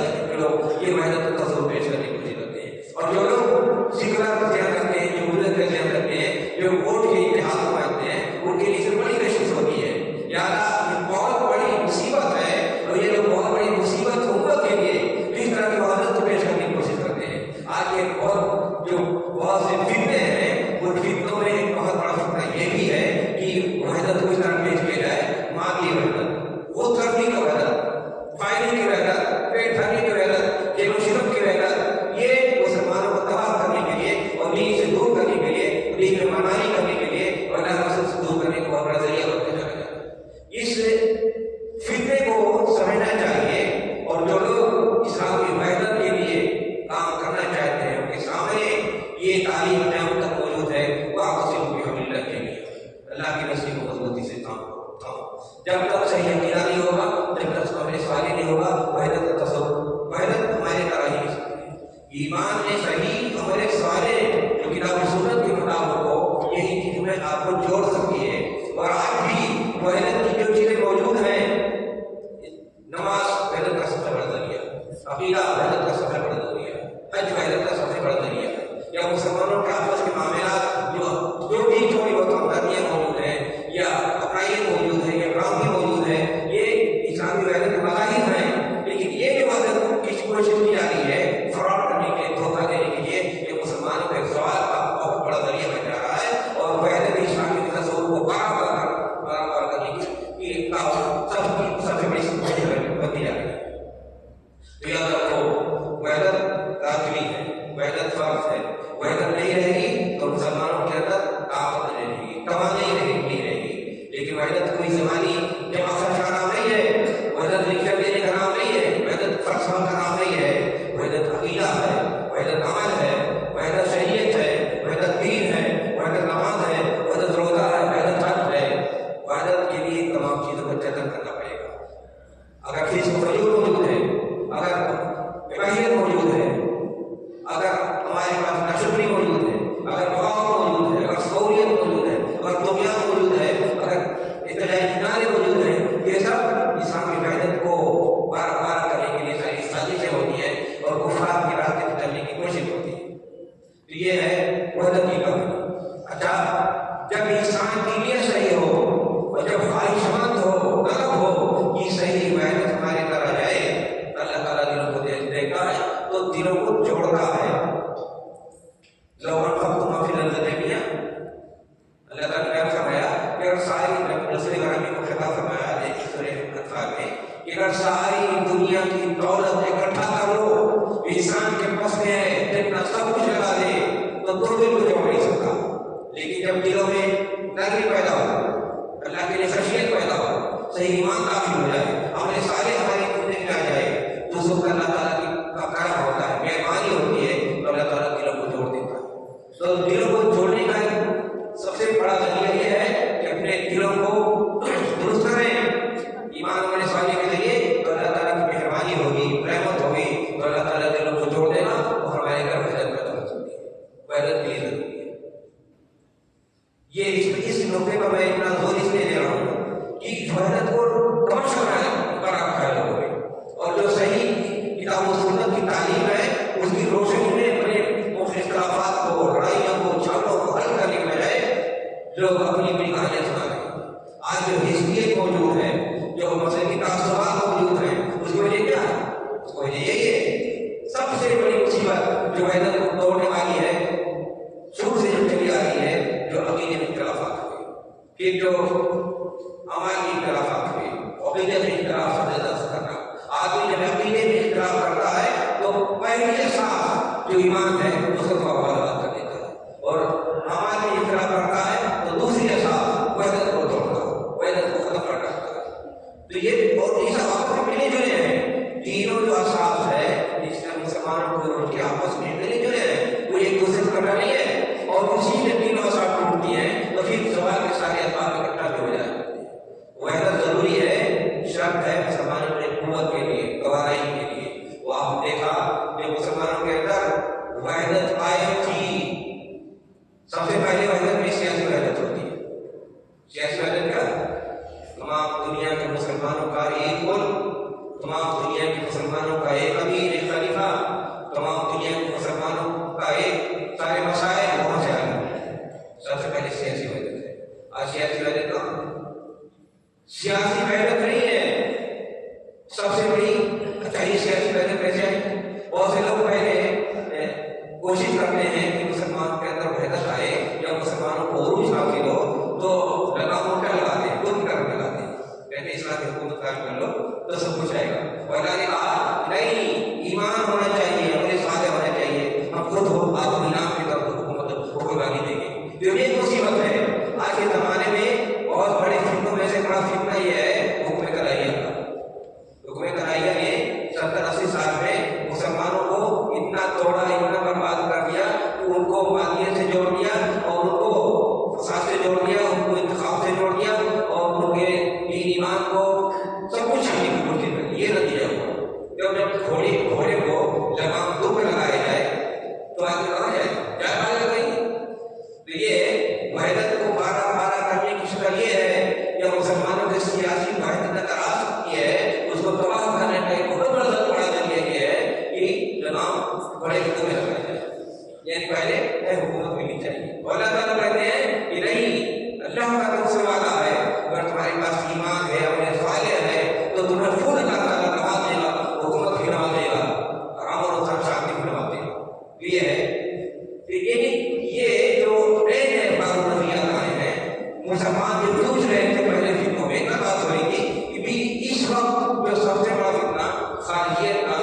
ایمان میں صحیح عمل صالح جو کتاب و سنت کے مطابق ہو، یہی چیز میں آپ کو جوڑ سکتی ہے۔ اور آج بھی وحدت کی جو چیزیں موجود ہیں، نماز وحدت کا سب سے بڑا ذریعہ، عقیدہ وحدت کا سب سے بڑا ذریعہ، حج وحدت کا سب سے بڑا ذریعہ، یا مسلمانوں کے آپس کے معاملات جو بھی چھوٹی بہت کمتریاں موجود ہیں یا عقائد موجود ہیں یا برامدی موجود ہے، یہ اسلامی وحدت کے مظاہر ہیں۔ لیکن یہ جو وحدت کی کوشش کی جا رہی ہے فراڈ کرنے کے لیے، دھوکہ دینے کے لیے، یہ مسلمانوں کے سوال کا بہت بڑا ذریعہ بن جا رہا ہے، اور وحدت اسلامی کے تصور کو برابر کرنے کی سب سے بڑی کوشش بنتی جا رہی ہے۔ تو یاد رکھو، وحدت لازمی ہے، وحدت فرض ہے، وحدت نہیں رہے گی تو مسلمانوں کے اندر طاقت نہیں رہے گی، توانائی نہیں رہے گی۔ لیکن وحدت کوئی زمانی جماعت کا نام نہیں ہے، وحدت لیکچر دینے کا نام نہیں ہے، وحدت فرض کا نام نہیں ہے، وحدت عقیدہ ہے، وحدت عمل ہے، وحدت شریعت ہے، وحدت دین ہے، وحدت نماز ہے، وحدت روزہ ہے، وحدت حج ہے۔ وحدت کے لیے تمام چیزوں کا جتن کرنا پڑے گا۔ اگر فیس و فجور موجود ہے، اگر ماہیت موجود ہے، اگر ہمارے پاس ناشکری موجود ہے، اگر بغاوت موجود ہے، اگر سہولیت موجود ہے، اگر طغیان موجود ہے، اگر ابتدائی کنارے موجود ہیں، یہ سب اسلامی وحدت کو بار بار کرنے کے لیے ساری سازشیں ہوتی ہیں اور کفار کے راستے پر چلنے کی کوشش ہوتی ہے۔ تو یہ ہے وحدت کی کمی۔ اچھا، جب انسان کی نیت صحیح ہو اور جب خواہشمند ہو، طلب ہو کہ صحیح وحدت ہمارے طرح جائے، اللہ تعالیٰ دلوں کو دیکھتا ہے تو دلوں کو جوڑتا ہے۔ لو انفقتم ما فی الارض جميعا، اللہ تعالیٰ نے فرمایا کہ اگر ساری رسول گرامی کو خطاب فرمایا ہے سورہ انفال میں کہ اگر ساری دنیا کی دولت اکٹھا کرو، انسان کے پاس میں ہے، جتنا سب کچھ لگا دے تو دو دل کو جوڑ نہیں سکتا۔ لیکن جب دلوں میں نرمی پیدا ہو، اللہ کے لیے خشیت پیدا ہو، صحیح ایمان داخل ہو جائے، ہمارے سارے ہماری دنیا میں آ جائے، تو سب اللہ تعالیٰ کا کرم ہوتا ہے، مہربانی ہوتی ہے، تو اللہ تعالیٰ دلوں کو جوڑ دیتا ہے۔ تو دلوں کو جوڑنے کا سب سے بڑا ذریعہ یہ ہے کہ اپنے دلوں کو درست کریں ایمان والے صالح کے ذریعے، تو اللہ تعالیٰ کی مہربانی ہوگی، رحمت ہوگی، تو اللہ تعالیٰ دلوں کو جوڑ دینا اور ہمارے گھر وحدت پیدا ہو سکتی ہے۔ وحدت کے لیے ضروری ہے یہ۔ اس نقطے پر میں اتنا زور اس لیے دے رہا ہوں کہ وحدت کو تماشا بنا رکھا ہے لوگوں نے، اور جو صحیح کتاب و سنت کی تعلیم ہے اس کی روشنی میں اپنے اختلافات کو، لڑائیوں کو، جھگڑوں کو حل کرنے کے بجائے لوگ اپنی اپنی کہانیاں سنا رہے ہیں۔ آج جو حزبیت موجود ہے، جو مذہبی تعصبات موجود ہیں، اس کی وجہ کیا ہے؟ اس کی وجہ یہی ہے، سب سے بڑی مصیبت جو وحدت کو توڑنے والی ہے، شروع سے جو چلی آ رہی ہے، جو عقیدے میں اختلافات ہوئے، پھر جو عمل کی اختلافات ہوئے، عقیدے میں اختلاف کرنا۔ آدمی جب عقیدے میں اختلاف کرتا ہے تو پہلی احساس جو ایمان ہے اس کو بات کر دیتا ہے، اور عمل میں اختلاف کرتا ہے تو دوسری احساس وحدت کو توڑتا ہے، وحدت کو ختم کر دیتا ہے۔ تو یہ اور یہ سب آپس میں ملے جلے ہیں، تینوں جو احساس ہے جس میں مسلمانوں کو ان کے آپس میں ملے جلے ہیں، وہ ایک دوسرے سے کرنا نہیں ہے، اور اسی میں تینوں احساس ٹوٹتی ہیں تو پھر سوال کے سارے احساس اکٹھا بھی ہو جاتے ہیں۔ وحدت ضروری ہے، شرط ہے مسلمانوں کے قوت کے لیے، گوارائی کے لیے۔ وہ آپ نے دیکھا کہ مسلمانوں کے اندر وحدت قائم تھی، سب سے پہلے وحدت میں سیاسی وحدت ہوتی ہے۔ سیاسی وحدت کیا؟ تمام دنیا کے مسلمانوں کا ایک ملک، تمام دنیا کے مسلمانوں کا ایک امیر، ایک خلیفہ، تمام دنیا کے مسلمانوں کا ایک سارے مسائل وہاں سے حل ہوتے ہیں۔ سب سے پہلے سیاسی وحدت ہے۔ آج سیاسی وحدت کہاں ہے؟ سیاسی وحدت نہیں ہے سب سے بڑی۔ اچھا، یہ سیاسی وحدت کیسے ہے؟ بہت سے لوگ پہلے کوشش کرتے ہیں کہ مسلمانوں کے اندر وحدت آئے یا مسلمانوں کو عروج حاصل ہو تو لگام موٹا لگاتے ہیں، خود کر لگاتے ہیں، کہتے ہیں اسلامی حکومت قائم کر لو تو سب کچھ آئے گا۔ اور اللہ نے کہا نہیں، ایمان ہونا چاہیے، اپنے ساتھ ہونا چاہیے، ہم خود ہو آپ کو انعام کی طرف حکمرانی دیں گے۔ تو یہ مصیبت ہے آج کے زمانے میں۔ بہت بڑے فتنوں میں سے بڑا فتنہ یہ ہے حکم کرائیہ کا۔ حکم کرائیہ نے 70-80 سال میں مسلمانوں کو اتنا توڑا، اتنا برباد کر دیا لگام بڑے حصوں میں لگایا جائے، یعنی پہلے حکومت ملنی چاہیے۔ اور اللہ تعالیٰ کہتے ہیں کہ نہیں، اللہ کا تم سے وعدہ ہے اگر تمہارے پاس ایمان ہے، عمل صالح ہے، تو تمہیں خود اللہ تعالیٰ نواز دے گا، حکومت بھی نواز دے گا، امن و شانتی بھی نواز دے گا۔ یہ ہے لیکن یہ جو نئے نئے قانون نظریات آئے ہیں، مسلمان جو جوجھ رہے تھے پہلے فتنوں میں، کیا بات ہو رہی تھی کہ بھی اس وقت جو سب سے بڑا فتنہ خارجیت کا،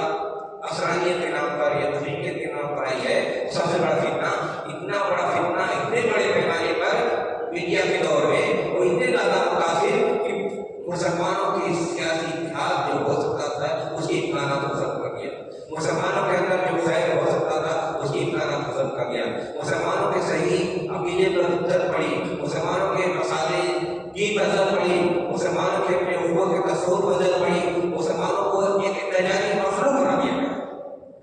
عصرانیت کے نام پر یا تفریقیت کے نام پر آئی ہے، سب سے بڑا فتنہ، اتنا بڑا فتنہ اتنے بڑے پیمانے پر میڈیا کے دور میں وہ اتنے زیادہ متاثر کہ مسلمانوں کی سیاسی اتحاد جو ہو سکتا تھا اس کی امکانات کو ختم کر دیا، مسلمانوں کے اندر جو خیر ہو سکتا تھا اس کی امکانات کو ختم کر دیا، مسلمانوں کے صحیح عقیدے پر حجت پڑی، مسلمانوں کے مسائل کی بدل پڑی، مسلمانوں کے اپنے حقوق کے تصور بدل پڑی، مسلمانوں کو ایک احتجاجی مخلوق بنا دیا گیا۔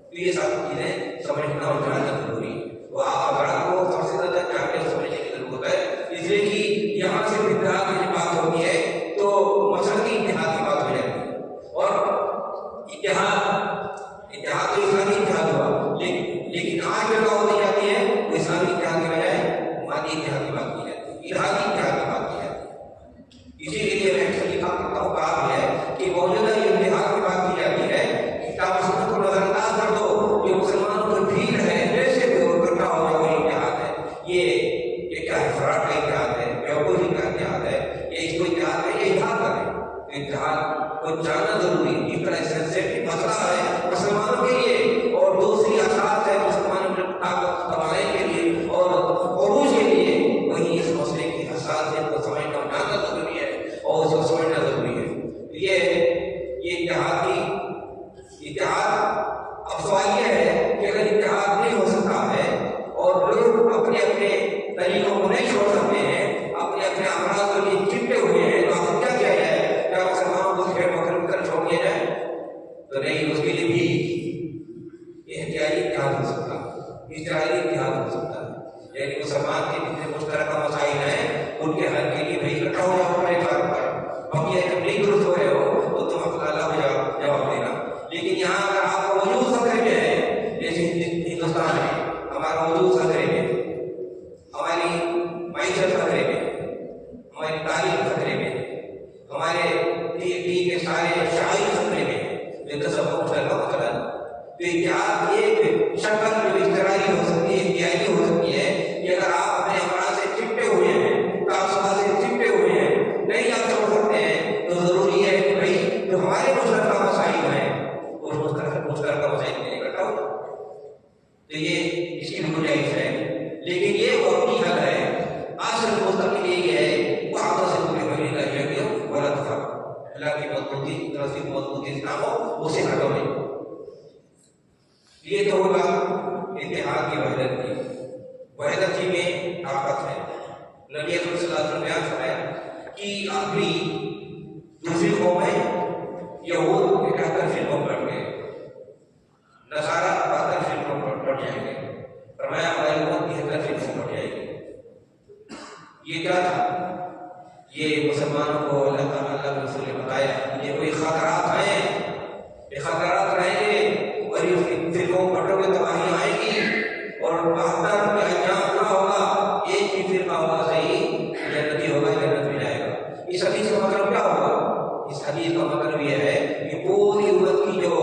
تو یہ ساری چیزیں سمجھنا اور جاننا ضروری ہے، وہ افراد کو سب سے زیادہ جاننے اور سمجھنے کی ضرورت ہے، اس لیے کہ یہاں سے اتحاد کی بات ہوتی ہے تو مسلکی اتحاد کی بات ہو جاتی ہے، اور اتحاد تو اسلامی اتحاد ہوا، لیکن آج جو بات ہوتی جاتی ہے وہ اسلامی اتحاد کی بجائے مادی اتحاد کی بات کی جاتی ہے، الہادی اتحاد کی بات کی جاتی ہے۔ اسی لیے ایکچولی کہا ہے کہ موجودہ یہ اتحاد کی بات کی جاتی ہے، کتاب و سنت کو نظر انداز کر دو، یہ مسلمانوں کی بھیڑ ہے، جیسے بھی اکٹھا ہو جائے وہی اتحاد ہے، یہ کیا ہے، فراڈ کا اتحاد ہے، بیوقوفی کا اتحاد ہے، یہ اس کو اتحاد ہے، یہ اتحاد کرے، اتحاد کو جاننا ضروری ہے، اس طرح سینسیٹیو مسئلہ ہے مسلمانوں کے لیے، اور دوسری اثرات ہے مسلمانوں کے طاقت کمانے کے لیے اور عروج کے لیے، وہی اس مسئلے کی حساسیت کو سمجھنا اور جاننا ضروری ہے اور اس کو سمجھنا ضروری ہے۔ یہ اتحاد اب سوال یہ ہے کہ اگر اتحاد نہیں ہو سکتا ہے اور لوگ اپنے اپنے طریقوں کو نہیں چھوڑ سکتے ہیں، اپنے اپنے امراض کے لیے چپٹے ہوئے ہیں، تو آپ کیا کیا جائے؟ کیا مسلمانوں کو خیر مخلوق کر چھوڑ دیا جائے؟ تو نہیں، اس کے لیے بھی احتیاطی اتحاد ہو سکتا ہے، اجتماعی اتحاد ہو سکتا ہے، یعنی مسلمان کے جتنے مشترکہ مسائل ہیں ان کے حل کے لیے بھائی اکٹھا ہو جاؤ اپنے گھر پر، اب یہ جب نہیں درست ہو رہے ہو تو تم اپنا اللہ کو جواب دینا۔ لیکن یہاں اگر آپ کا وجود خطرے میں ہے، جیسے ہندوستان ہے، ہمارا وجود خطرے میں، ہماری معیشت خطرے میں، ہماری تعلیم خطرے میں، ہمارے دین کے سارے شاعر خطرے میں، یہ تصور کا مسئلہ ہے، تو اتحاد ایک شکل جو اجتماعی ہو سکتی ہے، احتیاطی ہو سکتی ہے کہ اگر آپ اپنے امراض سے چپٹے ہوئے ہیں، تعصبات سے چپٹے ہوئے ہیں، نہیں آپ چھوڑ سکتے ہیں، تو ضروری ہے کہ بھائی جو ہمارے مشترکہ مسائل ہیں اس مشترکہ مسائل میں اکٹھا ہو۔ تو یہ اس کی بھی گنجائش ہے، لیکن یہ وقتی حل ہے، اصل مستقل یہ ہے وہ آپس سے پورے ہونے کا ہے کہ غلط فرق اللہ کی مضبوطی نصیب مضبوطی نہ ہو اسے ہٹو نہیں۔ یہ تو ہوگا اتحاد کی وحدت ہی میں طاقت ہے۔ نبی اکرم صلی اللہ علیہ وسلم نے بیان فرمایا کہ آخری دوسری قوم ہے یہود 71 فرقوں میں بٹ گئے، نصارہ 72 فرقوں میں بٹ جائیں گے، فرمایا ہماری امت 73 فرقوں میں بٹ جائے گی۔ یہ کیا تھا؟ یہ مسلمانوں کو اللہ تعالیٰ کے رسول نے بتایا یہ کوئی خطرات ہیں، یہ خطرات رہیں گے اور یہ فرقوں بٹوں کے تباہی آئے گی اور 72 کا انجام نہ ہوگا، ایک ہی فرقہ ہوگا صحیح، جنتی ہوگا، جنت میں جائے گا۔ اس حدیث کا مطلب کیا ہوگا؟ اس حدیث کا مطلب یہ ہے کہ پوری امت کی جو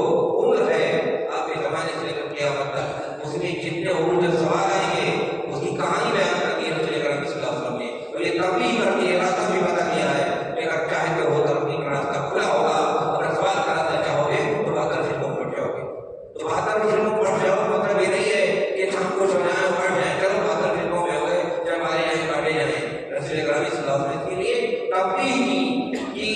عمر ہے آپ کے زمانے سے لے کر قیامت تک، اس میں جتنے عروج سوال آئیں گے اس کی کہانی بیان کر دی ہے رسول اکرم صلی اللہ علیہ وسلم نے، اور یہ تبلیغ کر دی ہے، راستہ بھی بتا دیا ہے کہ اگر چاہتے ہو تو اپنی راستہ کھلا ہوگا، اگر سوال کرانا چاہو گے تو 72 فرقوں میں بٹ جاؤ گے۔ تو 72 فرقوں میں بٹ جاؤ مطلب یہ نہیں ہے کہ ہم کچھ ہو جائیں بٹ جائیں، چلو 72 فرقوں میں ہو گئے جب ہمارے یہاں کاٹے جائیں۔ رسول اکرم صلی اللہ علیہ وسلم کے لیے تبلیغ کی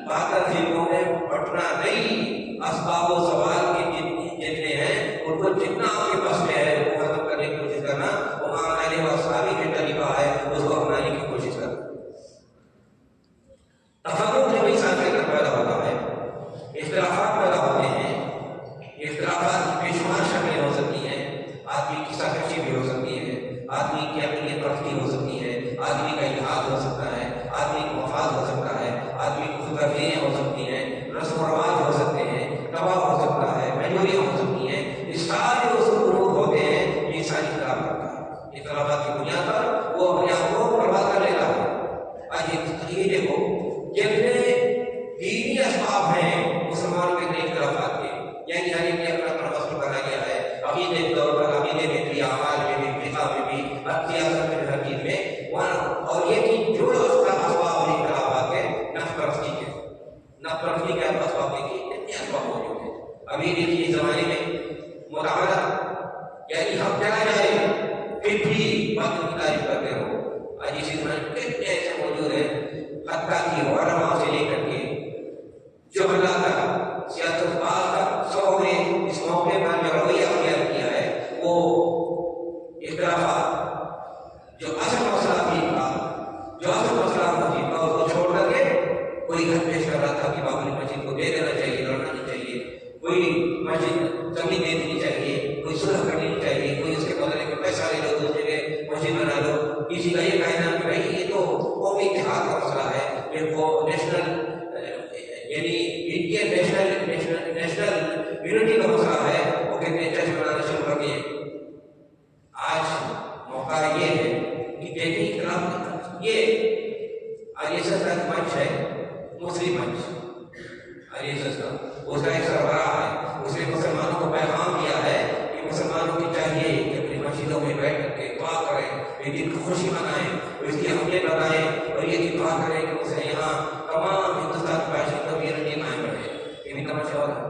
72 فرقوں میں بٹنا نہیں، اسباب و سوال کے جتنے ہیں ان کو جتنا آپ کے پاس میں ہے وہ ختم کرنے کی کوشش کرنا، وہ ہمارے وساوی کا طریقہ ہے اس کو اپنانے کی کوشش کرنا۔ تفرق جب انسان کے اندر پیدا ہوتا ہے، اختلافات پیدا ہوتے ہیں، اختلافات بے شمار شکلیں ہو سکتی ہیں، آدمی کی سرکشی بھی ہو سکتی ہے، آدمی کی عقلیت پرستی ہو سکتی ہے، آدمی کا اتحاد ہو سکتا ہے، آدمی کو مفاد ہو سکتا ہے، آدمی کو خطریں ہو سکتی ہیں، رسم و رواج ہو سکتے ہیں، دباؤ ہو سکتا ہے، مجبوریاں ہو سکتی ہیں، اس عقیدے کے طور پر عقیدے میں بھی، اعمال میں بھی، فقہ میں بھی، سیاست میں بھی، ہر چیز میں اور یہ کہ جو اسباب اور اختلافات کے نفس پرستی کے اسباب دیکھیے کتنے اسباب موجود ہیں. ابھی دیکھیے زمانے میں مطالعہ، یعنی ہم چلا جائے پھر بھی بات کی تعریف کرتے ہو. آج اسی زمانے میں کتنے ایسے موجود ہیں، حتیٰ کہ علماء سے لے کر کے جہلا تک، سیاست باز تک، سب نے اس موقع پر جو رویہ اختیار کیا ہے وہ اختلافات جو اصل مسئلہ بھی تھا، جو اصل مسئلہ مسجد تھا، اس کو چھوڑ کر کے کوئی گھر پیش کر رہا تھا کہ بابری مسجد کو دے دینا چاہیے، لڑنا نہیں چاہیے، کوئی مسجد زمین دے دینی چاہیے، کوئی صلح کرنی چاہیے، کوئی اس کے بدلے میں پیسہ لے لو، دوسرے جگہ مسجد بنا لو. کسی کا یہ کہنا کہ بھائی یہ تو قومی اتحاد کا مسئلہ ہے، یہ نیشنل یعنی انڈین نیشنل یونٹی کا مسئلہ ہے، وہ کہتے ہیں چرچ بنانا شروع کر دیے. آج موقع یہ ہے کہ دیکھیں اختلاف، یہ RSS کا منچ ہے، مسلم منچ RSS کا، اس کا ایک سربراہ ہے، اس نے مسلمانوں کو پیغام دیا ہے کہ مسلمانوں کی چاہیے کہ اپنی مسجدوں میں بیٹھ کر کے دعا کریں، ایک دن کی خوشی منائیں، اور اس کی اہمیت بتائیں، اور یہ دعا کریں کہ اسے یہاں تمام ہندوستان کے باشندوں میں یونٹی قائم رہے. یہ بھی تماشا ہو رہا ہے.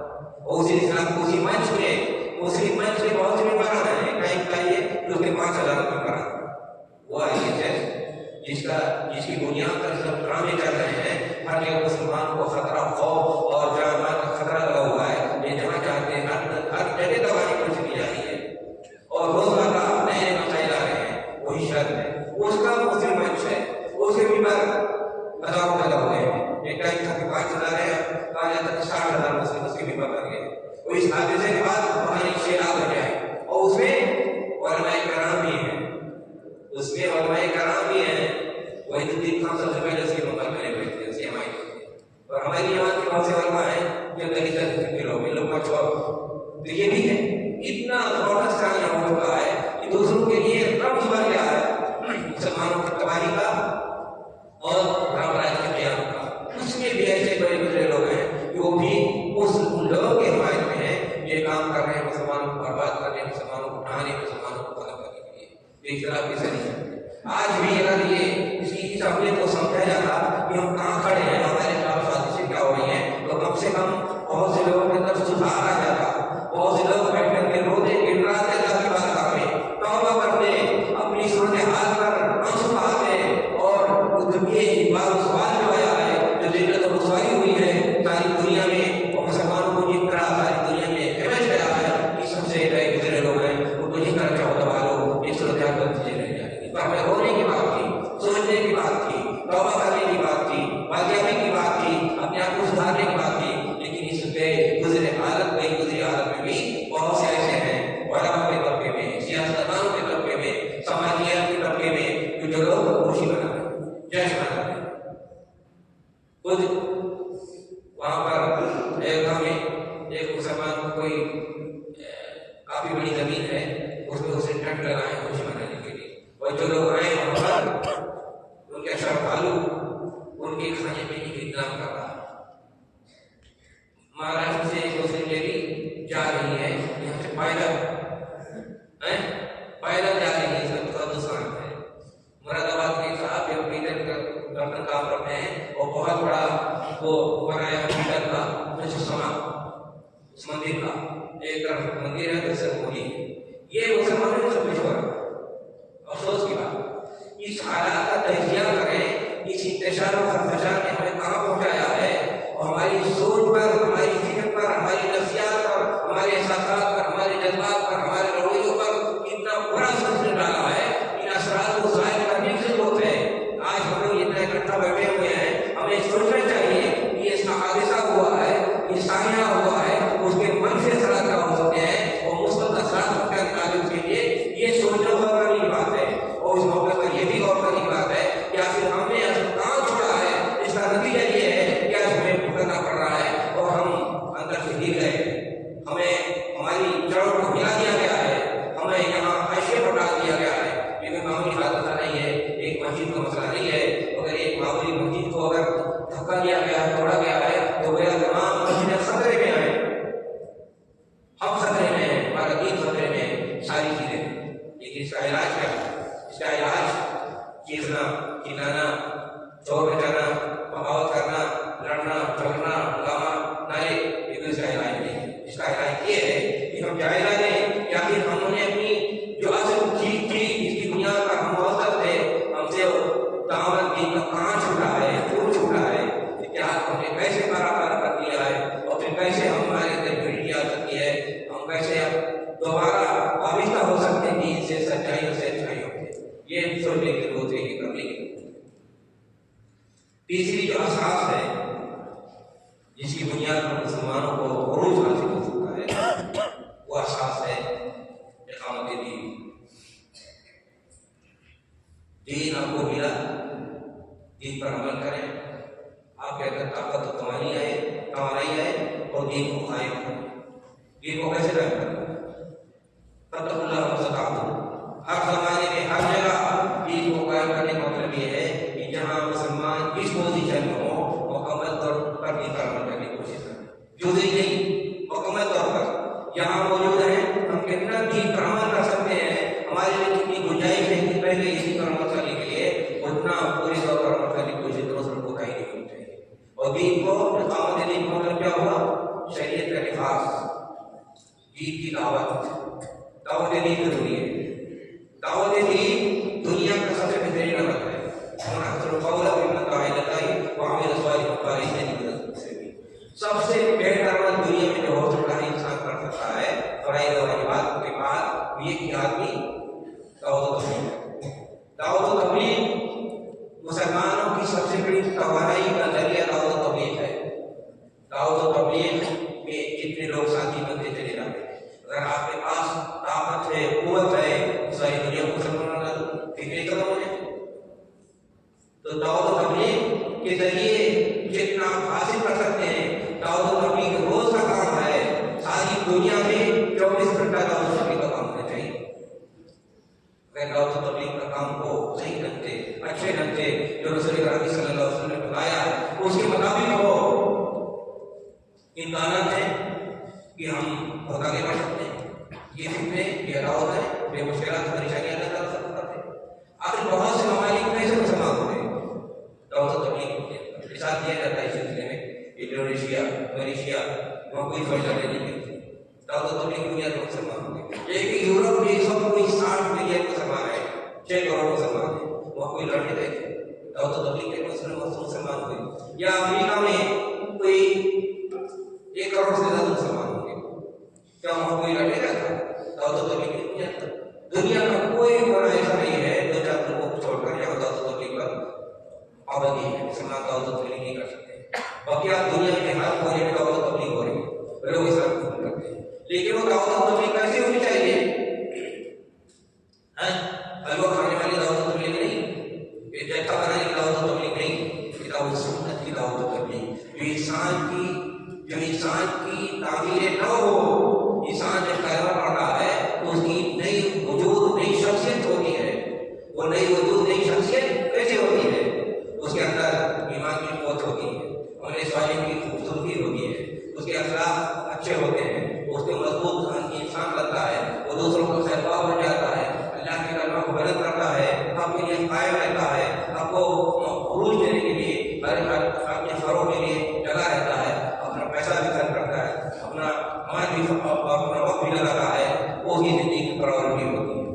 اور اسی اسلام کو اسی منچ میں مسلم منچ میں بہت سے ممبران ہیں، ٹائم چاہیے کہ اس کے 5,000 ممبران وہ RSS جس کی بنیاد پر سب ڈرامے چل رہے ہیں. ہر جگہ مسلمان کو خطرہ، خوف اور جان مال کا خطرہ لگا ہوا ہے. یہ جہاں چاہتے ہیں ہر جگہ دبانے کی کوشش کی جا رہی ہے، اور روزانہ نئے مسائل آ رہے ہیں. وہی شرط ہے، اس کا مسلم منچ ہے، اس کے ممبر ہزاروں پیدا ہوئے ہیں. ایک ٹائم تھا کہ 5,000 ہے، کہا جاتا ہے 60,000 مسلم اس کے ممبر بن گئے. اور اس حادثے کے بعد وہاں ایک سیلاب ہو جائے، اور اس میں علماء کرام بھی ہیں، اس میں علماء کرام بھی ہیں. وحید الدین خان سب سے پہلے اس کے ممبر بنے ہوئے تھے، اس کی حمایت. اور ہماری جماعت کے بہت سے علماء ہیں جو دلی تک کے لوگ ان لوگ کا چھوڑ. تو یہ بھی ہے، اتنا پروٹیسٹ یہاں ہو چکا ہے کہ دوسروں کے لیے رمز بن گیا ہے مسلمانوں کی تباہی کا اور رام راج کے قیام کا. اس میں بھی ایسے بڑے بڑے لوگ ہیں کہ وہ بھی اس لوگوں کے حمایت میں ہیں، یہ کام کر رہے ہیں مسلمانوں کو برباد کرنے، مسلمانوں کو اٹھانے، مسلمانوں کو ختم کرنے کے لیے. ایک طرح کی ذریعہ آج بھی اگر یہ اس عقیدے کو سمجھا جاتا کہ ہم کہاں کھڑے ہیں، ہمارے خلاف سازشیں کیا ہو رہی ہیں، تو کم سے کم بہت سے لوگوں کے اندر سدھار آ جاتا. بہت سے لوگ بیٹھ کر کے روتے گن رہا تھے اللہ کی بارگاہ میں، توبہ کرتے، اپنی صورتحال پر آنسو بہاتے، اور یہ بات سوال جو آیا ہے جو ذلت و رسوائی ہوئی ہے ساری دنیا میں، اور مسلمانوں کو جس طرح ساری دنیا میں فیمس کیا ہے، اس سب سے نئے گزرے لوگ ہیں، ان کو جس طرح چاہو دبا لو، اس صورتحال پر چیزیں رہ جائیں گی. پر ہمیں رونے کی بات تھی، سوچنے کی بات تھی، توبہ کرنے کی بات تھی، بازیابی کی بات تھی، اپنے آپ کو سدھارنے کی بات تھی. لیکن اس پہ گزرے حالت میں، گزری حالت میں بھی بہت سے ایسے ہیں علماء کے طبقے میں، سیاستدانوں کے طبقے میں، سماجیات کے طبقے میں، جو لوگ خوشی منا رہے ہیں، جشن منا رہے ہیں. خود وہاں پر ایک مسلمان کو کوئی کافی بڑی زمین ہے، اس میں اسے ٹینٹ لگائے خوشی منانے کے لیے. اور جو لوگ آئے وہاں پر ان کے شرفالو ان کے کھانے پینے کا انتظام کر رہا. مہاراشٹر سے ایک مسلم لیڈی جا رہی ہے، یہاں سے پیدل جا رہی ہے، اس کا ہندوستان ہے. مرادآباد کے صاحب جو پیٹر کا برتن کام کرتے ہیں، اور بہت بڑا وہ بنایا پیٹر کا مجسمہ اس مندر کا، ایک طرف مندر ہے دوسرے مولی. یہ مسلمانوں نے سب کچھ ہو رہا. افسوس کی بات، اس حالات کا تجزیہ کریں، اس انتشار و خدشات نے ہمیں کہاں پہنچایا ہے، اور ہماری سوچ پر، ہماری فکر پر، ہماری نفسیات پر، ہمارے احساسات پر، ہمارے جذبات پر، ہمارے رویوں پر کتنا برا اثر ڈالا ہے. ان اثرات کو ظاہر کرنے کی ضرورت ہے. آج ہم لوگ اتنا اکٹھا بیٹھے ہوئے ہیں، ہمیں سوچنا چاہیے کہ یہ حادثہ ہوا ہے، یہ سانحہ ہوا ہے، اس کے منفی اثرات کیا ہو سکتے ہیں، اور مثبت اثرات کا نکالنے کے لیے یہ سوچنا غور کرنے کی بات ہے. اور اس موقع پر یہ بھی غور کرنے کی بات ہے کہ آخر ہم نے کہاں چھوڑا ہے. اس کا نتیجہ یہ ہے کہ آج ہمیں بھگتنا پڑ رہا ہے، اور ہم اندر سے گر گئے، ہمیں ہماری جڑوں کو ہلا دیا گیا ہے. اس کا علاج کیا ہے؟ اس کا علاج چیخنا چلانا چور بچانا بغاوت کرنا لڑنا جھگڑنا ہنگامہ نہ یہ اس کا علاج نہیں ہے. اس کا علاج یہ ہے کہ ہم جائزہ لیں یا پھر ہم نے اپنی جو اصل چیز تھی جس کی بنیاد پر ہم موثر تھے ہم سے دعوت دین کا کہاں چھوٹا ہے پھول چھوٹا ہے اتحاد ہم نے کیسے برابر کر دیا ہے اور پھر کیسے ہمارے اندر یونٹی آ سکتی ہے ہم کیسے اب دوبارہ وابستہ ہو سکتے ہیں دین سے سچائیوں سے اچھائیوں سے یہ سوچنے کی ضرورت ہے یہ کرنے کی. تیسری جو اساس ہے جس کی بنیاد پر مسلمانوں کو عروج حاصل ہو سکتا ہے وہ اساس ہے اقامت دین. دین آپ کو ملا دین پر عمل کریں آپ کے اندر طاقت و توانائی ہے اور دین کو قائم کریں. دین کو کیسے قائم کرنا ہے؟ فاتقوا اللہ ما استطعتم. ہر زمانے میں ہر جگہ دین کو قائم کرنے کا مطلب یہ ہے کہ جہاں مسلمان جس پوزیشن میں ہو مکمل طور پر دین پر عمل کرنے کی کوشش کریں. جزئی نہیں مکمل طور پر یہاں موجود ہیں ہم کتنا دین پر عمل کر سکتے ہیں ہمارے لیے کتنی گنجائش ہے کہ پہلے اسی پر عمل کرنے کے لیے اتنا پوری طور پر عمل کرنے کی کوشش دوسروں کو کہیں نہیں ہونی چاہیے. اور دین کو اقامت دین کا مطلب کیا ہوا؟ شریعت کا لحاظ دین کی دعوت دین ضروری ہے. دعوت دین دنیا کا سب سے بہترین عمل ہے. سب سے بہتر عمل دنیا میں جو ہو سکتا ہے انسان کر سکتا ہے فرائض اور واجبات کے بعد یہ کہ آدمی دعوت و تبلیغ مسلمانوں کی سب سے بڑی توانائی کا ذریعہ دعوت و تبلیغ ہے. دعوت و تبلیغ میں جتنے لوگ ساتھی بنتے چلے جاتے ہیں اگر آپ کے پاس طاقت ہے قوت ہے ساری دنیا کو مسلمان فکری قدم ہو جائے تو دعوت و تبلیغ کے ذریعے جتنا آپ حاصل کر سکتے ہیں. دعوت و تبلیغ روز کا کام ہے. ساری دنیا میں 24 گھنٹہ دعوت و تبلیغ کا کام ہونا چاہیے. اگر دعوت و تبلیغ کا کام کو صحیح ڈھنگ سے اچھے ڈھنگ سے جو رسول کریم صلی اللہ علیہ وسلم نے بتایا ہے اس کے مطابق ہو امکانات ہے کہ ہم بہت آگے بڑھ سکتے ہیں. یہ فتنے یہ دعوت ہے بے مشکلات پریشانیاں اللہ تعالیٰ سب کرتے ہیں. آخر بہت سے ممالک کیسے مسلمان ہوتے ہیں دعوت و تبلیغ مثال دیا جاتا ہے اس سلسلے میں انڈونیشیا ملیشیا وہاں کوئی فائدہ نہیں ملتی دعوت و تبلیغ دنیا کے مسلمان ہوتے ہیں. لیکن یورپ میں سب کوئی 60 ملین مسلمان ہے 6 کروڑ مسلمان ہیں وہاں کوئی لڑنے گئے تھے دعوت و تبلیغ کے مسلمان ہوئے. یا امریکہ میں کوئی 1 کروڑ سے زیادہ مسلمان ہوں گے کیا وہاں کوئی لڑنے گیا تھا دعوت و تبلیغ دنیا کا کوئی بڑا ایسا نہیں ہے 2-4 لوگوں کو چھوڑ کر یہاں دعوت و تبلیغ پر پابندی ہے مسلمان دعوت و تبلیغ نہیں کر سکتے. باقی آپ دنیا کے ہر کونے میں دعوت و تبلیغ ہو رہی ہے لوگ اسلام قبول کرتے ہیں لیکن وہ دعوت و تبلیغ کیسے ہونی چاہیے؟ حلوہ کھانے والی دعوت و تبلیغ نہیں جیسا بنانے کی دعوت و تبلیغ نہیں کتاب و سنت کی دعوت و تبلیغ جو انسان کی تعمیر نہ ہو. انسان جب کلمہ پڑھتا ہے تو اس کی نئی وجود نئی شخصیت ہوتی ہے. وہ نئی وجود نئی شخصیت کیسے ہوتی ہے؟ اس کے اندر ایمان کی قوت ہوتی ہے اور اسلام کی خوبصورتی ہوتی ہے. اس کے اخلاق اچھے ہوتے ہیں اس کے مضبوط انسان بنتا ہے وہ دوسروں کو خیرخواہ بن جاتا ہے اللہ کے کلمہ کو بلند کرتا ہے آپ کے لیے قائم رہتا ہے آپ کو عروج دینے کے لیے اپنے فروغ کے لیے جگہ رہتا ہے اپنا پیسہ بھی خرچ کرتا ہے اپنا مال بھی اپنا وقت بھی لگاتا ہے وہ ہی زندگی فراور بھی ہوتی ہے.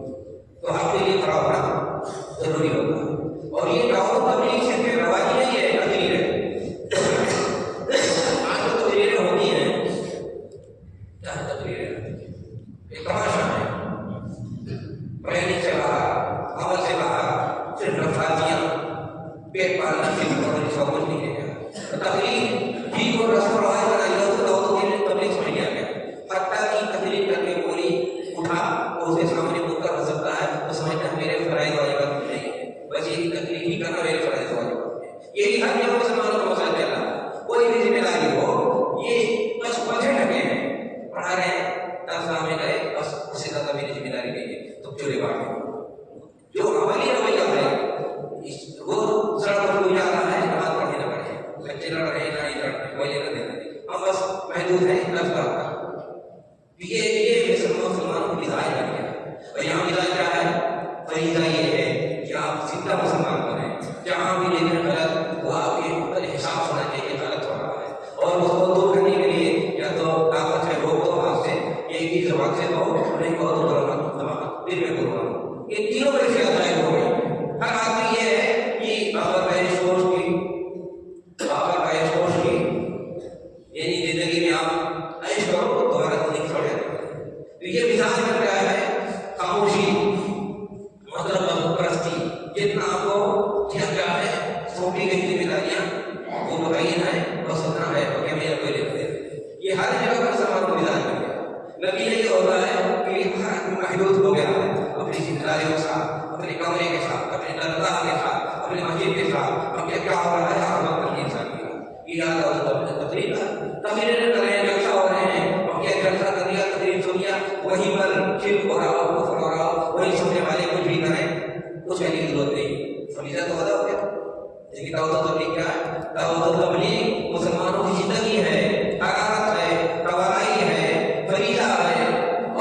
تو آپ کے لیے فراور ہونا ضروری ہوتا ہے. اور یہ دعوت تبلیغ صرف رواجی نہیں ہے تقریر ہے. آج تو تقریریں ہوتی ہیں کیا تقریریں ایک تماشا ہے پلاننگ سے باہر عمل سے باہر صرف نفاذیاں پیٹ پالنا سے کچھ نہیں ہے. تقریر جی کو رسم و رواج بنائی ہو تو دعوت تبلیغ سمجھ لیا گیا. حتیٰ کی تقریر کر کے کوئی اٹھا اور اس کے سامنے منہ کر ہو سکتا ہے تو سمجھتا ہے میرے فرائض واجبات نہیں ہے بس یہی تقریر ہی کرنا میرے فرائض واجبات ہے. یہی ہر جگہ مسلمانوں کا مسئلہ چل رہا ہے. کوئی بھی ذمہ داری ہو یہ بس بچے لگے ہیں پڑھا رہے ہیں 10 سال میں گئے بس سے کہو نہیں کہو تو دل میں قربان. یہ تینوں کیفیت غائب ہو گئی. ہر آدمی یہ ہے کہ اگر میں سوچ کی یعنی زندگی میں آپ عیش کرو تو دوبارہ زندگی چھوڑ جاتی ہے. تو یہ مثال میں کیا ہے خاموشی مطلب پرستی. جتنا آپ کو کیا ہے سونپی گئی ذمہ داریاں وہ متعین ہے اور ستنا ہے اور کیا میرا کوئی لیتے ہیں. یہ ہر جگہ پر سامان کو مثال مل گیا. نتیجہ یہ ہوتا ہے کہ ہر آدمی محدود ہو گیا ہے اپنی ذمہ داریوں کے ساتھ, اپنے کمرے کے ساتھ, اپنے درگاہ کے ساتھ, اپنے مسجد کے ساتھ. اب کیا ہو رہا ہے ہر وقت انسان کی یہ یاد تقریریں کر رہے ہیں, جلسہ ہو رہے ہیں, اور کیا جلسہ کر لیا تقریر سن لیا وہیں پر شرک ہو رہا ہو, کفر ہو رہا ہو, وہی سننے والے کچھ بھی کریں کچھ کہنے کی ضرورت نہیں. فریضہ تو ادا ہو گیا. لیکن دعوت و تبلیغ کیا ہے؟ دعوت و تبلیغ مسلمانوں کی زندگی ہے, حرارت ہے, توانائی ہے, فریضہ ہے,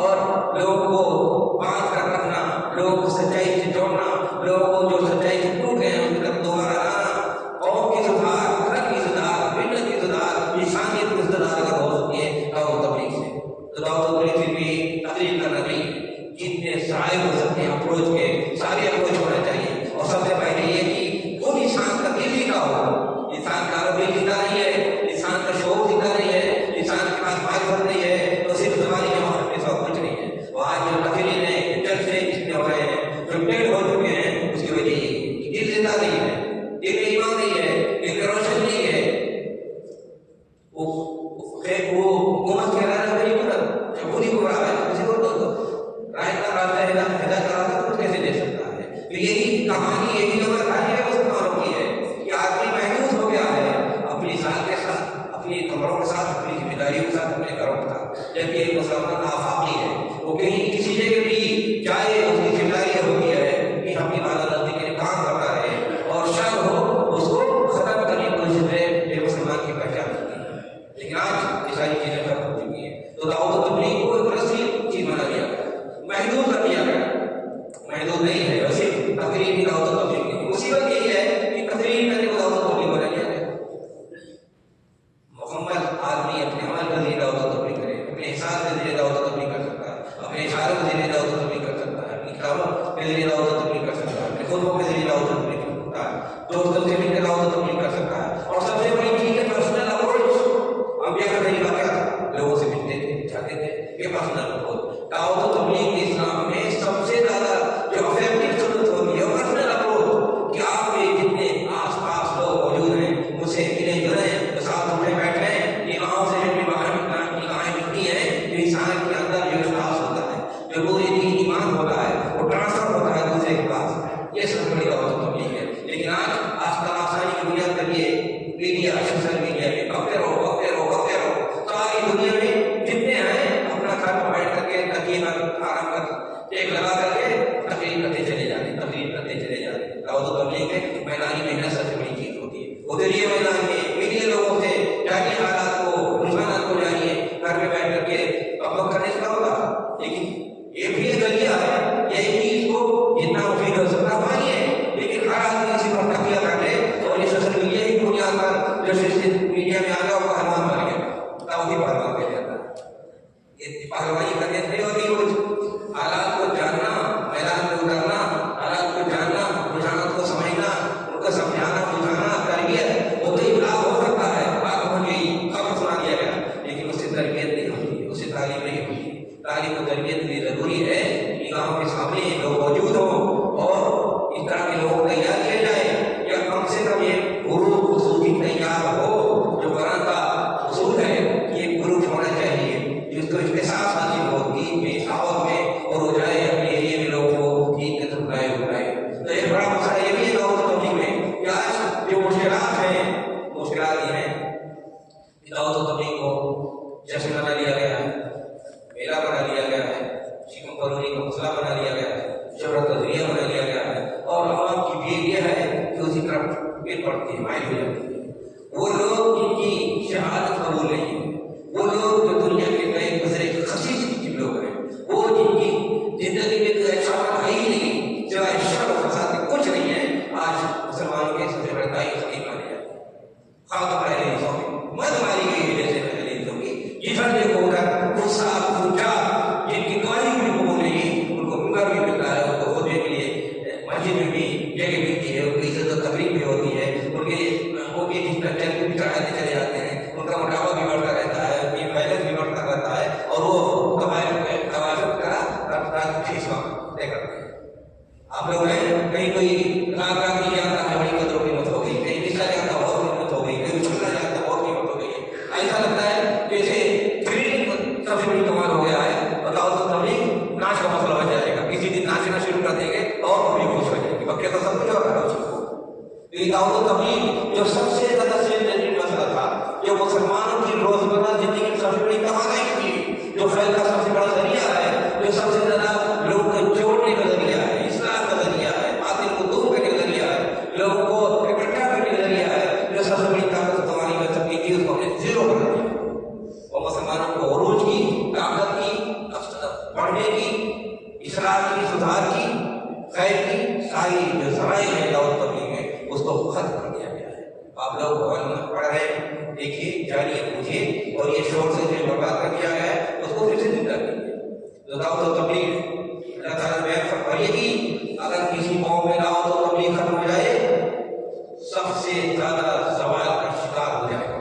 اور لوگوں کو باندھ کر رکھنا, لوگوں کو سچائی سے جوڑنا, لوگوں کو جو سچائی سے ٹوٹ گئے ہیں ان کی طرف دوبارہ لانا, قوم کی سدھار, گھر کی سدھار, ملت کی سدھار, انسانیت کی سدھار اگر ہو سکتی ہے دعوت و تبلیغ سے. تو دعوت و تبلیغ سے بھی تقریر کرنا نہیں, جتنے سائے ہو سکتے ہیں اپروچ کے سارے اپروچ ہونا چاہیے. اور سب سے پہلے یہ کہ خود انسان کا دل بھی کا ہو. انسان کا دل زندہ نہیں ہے, انسان کا شعور زندہ نہیں ہے, انسان کے پاس معرفت نہیں ہے, تو صرف زبانی جماعت میں سب کچھ نہیں ہے. وہ آج جو تقریر ہیں جلسے جتنے ہو رہے ہیں جو ٹیڑھ ہو چکے ہیں اس کی وجہ یہ کہ دل زندہ نہیں ہے, دل میں ایمان نہیں ہے, دل میں روشن نہیں ہے. وہ حکومت کے رائے نہیں مطلب جو خود ہی کو رہا ہے کسی کو تو رائے کا راستہ ہے ہدایت کا راستہ تو کیسے دے سکتا ہے. تو یہی کہانی یہی جو کہانی ہے وہ مسلمانوں کی ہے کہ آدمی محدود ہو گیا ہے اپنی ذات کے ساتھ, اپنی کمروں کے ساتھ, اپنی ذمہ داریوں کے ساتھ, اپنے گھروں کے ساتھ. جبکہ ایک مسلمان آفاقی ہے, وہ کہیں کسی جگہ بھی چاہے اس کی ذمہ داری ہوتی ہے کہ اپنی عدالت کے لیے کام کرتا ہے اور شر ہو اس کو ختم کرنے کی کوشش ہے. یہ مسلمان کی پہچان ہوتی ہے. لیکن آج یہ ساری چیزیں ختم ہو چکی ہیں. تو دعوت و تبلیغ کو ایک رسمی چیز بنا دیا گیا, محدود کر دیا گیا. محدود نہیں ہے ویسے تقریر کی دعوت و تبلیغ کی مصیبت یہی ہے کہ تقریر کرنے کو دعوت و تبلیغ بنا دیا گیا. مکمل آدمی اپنے عمل کے ذریعے دعوت و تبلیغ کرے, اپنے احساس کے ذریعے دعوت و تبلیغ کر سکتا ہے, اپنے اشاروں کے ذریعے دعوت و تبلیغ کر سکتا ہے, اپنی کتابوں کے ذریعے دعوت و تبلیغ کر سکتا ہے, اپنے خطبوں کے ذریعے دعوت و تبلیغ کر سکتا ہے, دوستوں سے مل کر دعوت و تبلیغ کر سکتا ہے. اور سب سے بڑی چیز ہے پرسنل اپروچ. انبیاء کا طریقہ کیا تھا؟ لوگوں سے ملتے تھے, جاتے تھے. یہ پرسنل اپروچ. دعوت و تبلیغ کے اسلام میں سب سے زیادہ جو افیکٹو صورت ہوتی ہے وہ پرسنل اپروچ, کہ آپ کے جتنے آس پاس لوگ موجود ہیں مجھ سے ملیں جلیں, ساتھ اٹھے بیٹھے, یہ آؤں سے جو نگاہیں ملتی ہیں جو انسان کے اندر جو احساس ہوتا ہے, جو وہ ایمان ہوتا ہے وہ ٹرانسفر ہوتا ہے دوسرے کے پاس. یہ سب بڑی دعوت و تبلیغ ہے. لیکن آج کل آسانی کی بنیاد پر یہ میڈیا, سوشل میڈیا میں بکتے رہو, ساری دنیا میں جتنے ہیں اپنا گھر میں بیٹھ کر کے تکیے پر آرام کر ایک لگا کر کے تقریر کرتے چلے جا رہے. دعوت و تبلیغ میں میدانی محنت سب سے بڑی چیز ہوتی ہے. ادھر یہ میدان میں میڈیا لوگوں سے جاری حالات کو, رجحانات کو جانیے, گھر میں بیٹھ کر کے اپلوڈ کرنے سے ہوگا. لیکن یہ بھی ایک ذریعہ ہے, یہ چیز کو جتنا مفید ہو سکتا مانیے, لیکن ہر آدمی کسی پر تکیہ بیٹھے اور یہ سوشل میڈیا کی بنیاد پر جو میڈیا میں آ گیا وہ پہلوان بن گیا, وہی پہلوان کہہ جاتا ہے. یہ پہلوانی کرنے سے اور روز حالات کو جاننا, میدان میں اترنا, حالات کو جاننا, رجحانات کو سمجھنا, ان کو سمجھانا, بجھانا, تربیت وہ تو ابلاغ ہو سکتا ہے, بات ہو گئی, خبر سنا دیا گیا, لیکن اس سے تربیت نہیں ہوتی, اس سے تعلیم نہیں ہوتی. تعلیم و تربیت کے لیے ضروری ہے کہ گاؤں کے سامنے لوگ موجود ہوں اور اس طرح کے لوگ تیار کیے جائیں, یا کم سے کم یہ گروپ خصوصی تیار ہو. جو قرآن کا اصول ہے یہ گروپ ہونا چاہیے جس کو احساس حاصل ہو دین میں, دعوت میں, اور ہو جائے اپنے ایریے میں لوگوں کو دین کے طرف اٹھائے. تو ایک بڑا مسئلہ یہ بھی ہے دعوت و تبلیغ میں کہ آج جو مشکلات یہ ہیں دعوت و تبلیغ کو جشن بنا لیا گیا ہے, میلہ بنا لیا گیا ہے, شکم قانونی کا مسئلہ بنا لیا گیا ہے, شہرت کا ذریعہ بنا لیا گیا ہے, اور عوام کی بھیڑ یہ ہے کہ اسی طرف بھیڑ پڑتی ہے, مائل ہو جاتی ہے. وہ لوگ جن کی شہادت قبول نہیں ہے, وہ لوگ جو دنیا کے نئے گزرے خصیص جن لوگ ہیں, وہ جن کی زندگی میں کوئی ایسا ہے ہی نہیں سوائے شر و فساد کے کچھ نہیں ہے, آج مسلمانوں کے سب سے بڑے دائی خطیب مانے جاتے ہیں. خاتم اہل حدیثوں میں مد ماری گئی ہے جیسے اہل حدیثوں کی, جدھر دیکھو ادھر غصہ, فجا, جن کی پڑھنے کی، اصلاح کی، سدھار کی، خیر کی ساری جو ذرائع ہیں دعوت تبلیغ میں اس کو ختم کر دیا گیا ہے۔ آپ لوگ بہت پڑھ رہے ہیں، دیکھیے، جانیے، پوچھیے، اور یہ شور سے جو برباد کر دیا گیا ہے اس کو پھر سے زندہ کیجیے۔ تو دعوت و تبلیغ اللہ تعالیٰ نے بیان فرمائی کہ اگر کسی قوم میں دعوت و تبلیغ ختم ہو جائے سب سے زیادہ زوال کا شکار ہو جائے گا۔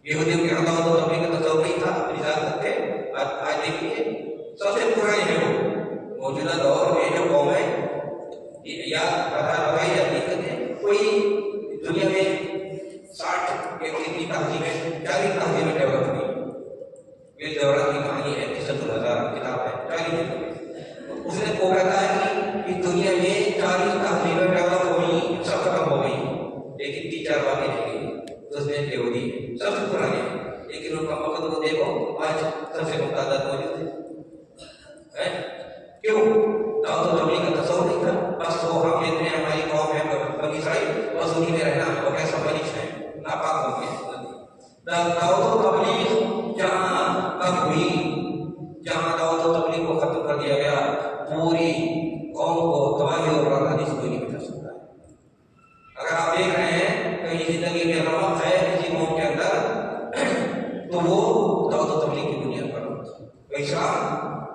یہودیوں کے دعوت و تبلیغ کا تصور نہیں تھا، اپنی ذات تک تھے۔ آج دیکھیے سب سے پرانے ہیں وہ موجودہ دور میں جو قومیں یا بتائی جاتی ہے، کوئی دنیا میں 60 کی تہذیبیں 40 تہذیبیں ڈیولپ ہوئی۔ یہ دورہ کی کہانی ہے، قصۃ الہزار کتاب ہے، 40 میں اس نے کو کہا ہے کہ دنیا میں 40 تہذیبیں ڈیولپ ہوئی، سب ختم ہو گئی، لیکن 3-4 باتیں رہ گئی۔ اس میں یہودی سب سے پرانے ہیں، لیکن ان کا وقت کو دیکھو آج سب سے متعدد موجود ہے۔ کیوں؟ دعوت و تبلیغ کا تصور نہیں تھا، بس وہ ہم لیتے ہیں، ہماری قوم ہے بنی اسرائیل، بس انہیں میں رہنا ہے، وہ کیسا بنش ہے، ناپاک ہو گئے۔ دعوت و تبلیغ جہاں کب ہوئی، جہاں دعوت و تبلیغ کو ختم کر دیا گیا، پوری قوم کو تباہی اور بربادی سے کوئی نہیں بچا سکتا ہے۔ اگر آپ دیکھ رہے ہیں کہیں زندگی میں رمق ہے کسی قوم کے اندر تو وہ دعوت و تبلیغ کی بنیاد پر اسلام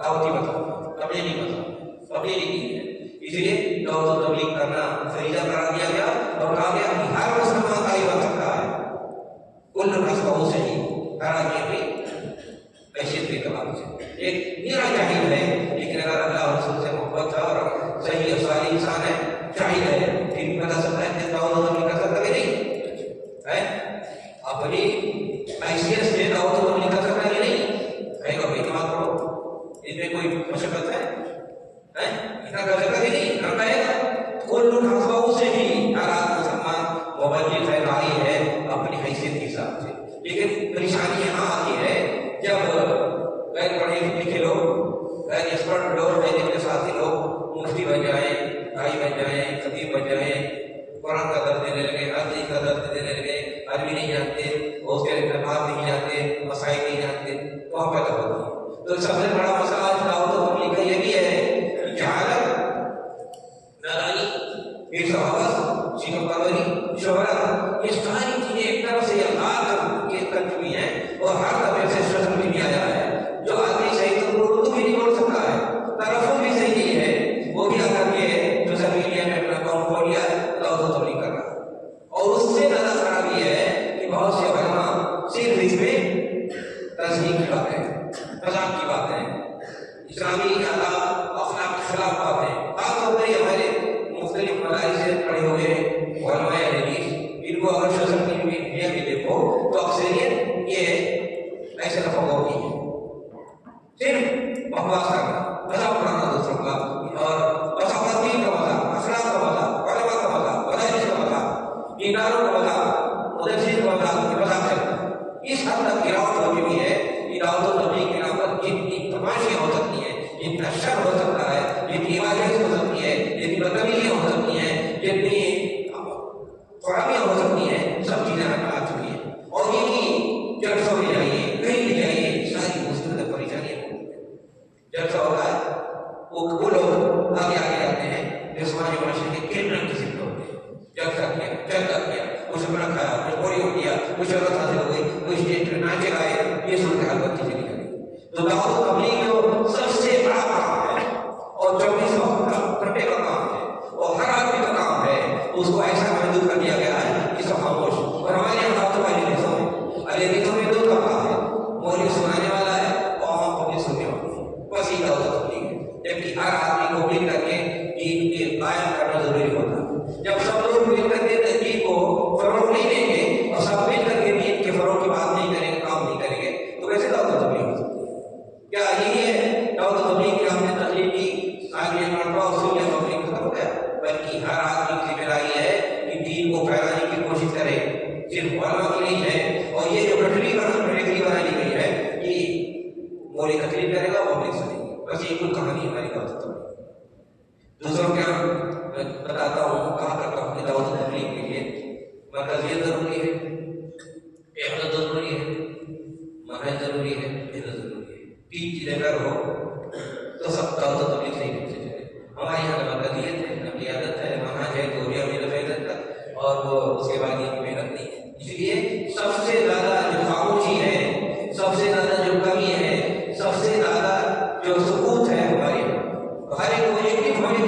دعوتی مذہب، تبلیغی مذہب، تبلیغی دین ہے، اس لیے دعوت و تبلیغ کرنا فریضہ قرار دیا گیا اور کہا گیا کہ ہر مسلمان کا یہ بن سکتا ہے، کل رسموں سے ہی ہر آدمی اپنی حیثیت کے کمال سے ایک میرا جاہل ہے، لیکن اگر اللہ اور رسول سے محبت ہے اور صحیح اور صالح انسان ہے، جاہل ہے، پھر بھی بتا سکتا ہے کہ دعوت و تبلیغ کر سکتا کہ نہیں ہے، اپنی حیثیت سے دعوت و تبلیغ کر سکتا کہ نہیں ہے، بھائی نماز پڑھو، اس میں کوئی مشقت ہے، اتنا کر سکتا کہ نہیں کر پائے گا۔ کل رسموں سے ہی ہر آدمی مسلمان مبلغ ہے، راعی ہے اپنی حیثیت کے حساب سے، لیکن پریشانی یہاں آتی ہے جب غیر پڑھے لکھے لوگ، غیر ایکسپرٹ لوگ، غیر کے ساتھی لوگ مفتی بن جائیں، بھائی بن جائیں، خطیب بن جائیں، قرآن کا درس دینے لگے، حدیث کا درس دینے لگے، عربی نہیں جانتے، اس کے نماز نہیں جانتے، مسائل نہیں جانتے، وہاں پیدا ہوتی ہے۔ تو سب سے بڑا مسئلہ آج دعوت و تبلیغ کا یہ بھی ہے کہ جہالت، نادانی، بے ثوابت، شکم پروری، شہرت، یہ ساری چیزیں ایک طرف سے اللہ کے کر چکی ہیں اور ہر طرف سے شکل بھی دیا جا رہا ہے۔ جو آدمی صحیح تو اردو بھی نہیں بول سکتا ہے، تلفظ بھی صحیح نہیں ہے، وہ بھی آ کر کے جو سبیلیہ میں اپنا کام کھول لیا ہے دعوت و تبلیغ کر رہا ہے۔ اور اس سے زیادہ خرابی ہے کہ بہت سے علماء صرف اس میں تذہیب کی باتیں، مذاق کی باتیں، اسلامی آداب اخلاق کے خلاف باتیں، خاص طور پر ہمارے مختلف مدارس سے پڑھے ہوئے علماء حدیث، ان کو اگر سوشل میڈیا میں دیکھو تو اکثریت یہ ایسے لفظ ہوتی ہے، صرف بکواس کرنا، مذاق اڑانا دوسروں کا، اور دین کا مذاق، اخلاق کا مذاق، علماء کا مذاق، مدارس کا مذاق، دینداروں کا مذاق، مدرسین کا مذاق کرنا۔ اس حد تک گراوٹ ہو چکی ہے کہ دعوت و تبلیغ کے نام پر جتنی تماشیاں ہو سکتی ہیں، جتنا شر ہو سکتا ہے، جتنی عبادت ہو سکتی ہے، جتنی بدتمیزیاں ہو سکتی ہیں، جتنی خرابیاں ہو سکتی ہیں، سب چیزیں آ چکی ہیں۔ اور یہی جلسوں میں جائیے، کہیں بھی جائیے، ساری مصیبتیں پریشانیاں ہوتی ہیں۔ جلسہ ہوتا ہے وہ لوگ آگے آگے جاتے ہیں جو سماجی معاشرے کے کرمنل قسم کے ہوتے ہیں، جلسہ کیا، چلتا کیا، کچھ بنا کھایا، کچھ بوری ہو گیا، کچھ شہرت حاصل ہو گئی، کچھ اسٹیج پہ ناچے گائے، یہ صورتحال بنتی چلی جاتی ہے۔ تو دعوت و تبلیغ جو سب سے بڑا کام ہے اور 24 گھنٹے کا کام ہے اور ہر آدمی کا کام ہے، اس کو ایسا محدود کر دیا گیا ہے کہ سب خاموش۔ اور ہمارے یہاں دعوت والی رسوں میں ریتوں میں 2 طبقہ ہے، مولوی سنانے والا ہے اور عوام کو بھی سننے والا ہے، بس یہ دعوت و تبلیغ ہے۔ جبکہ ہر آدمی کو مل کر کے دین کے قائم کرنا ضروری ہوتا ہے۔ جب سب لوگ مل کر کے دین کو فروغ نہیں دیں گے اور سب مل کر کے دین کے فروغ کی بات نہیں کریں گے، کام نہیں کریں گے، تو کیسے دعوت و تبلیغ ہو سکتی ہے؟ کیا یہی ہے دعوت و تبلیغ کی ہم نے تقریر کی، آگے مرتبہ اصول یا تبلیغ ختم ہو گیا؟ بلکہ ہر آدمی کی ذمہ داری ہے کہ دین کو پھیلانے کی کوشش کرے، صرف علماء کی نہیں ہے۔ اور یہ جو کٹری بنائی گئی ہے، یہ مولوی تقریر کرے گا، وہ نہیں سنیں گے، بس یہ کل کہانی ہماری دعوت و تبلیغ۔ دوسروں کیا میں بتاتا ہوں، کہا کرتا ہوں کہ دعوت و تبلیغ کے لیے مرکزیت ضروری ہے، احتیاط ضروری ہے، محنت ضروری ہے، محنت ضروری ہے۔ 3 چیزیں اگر ہو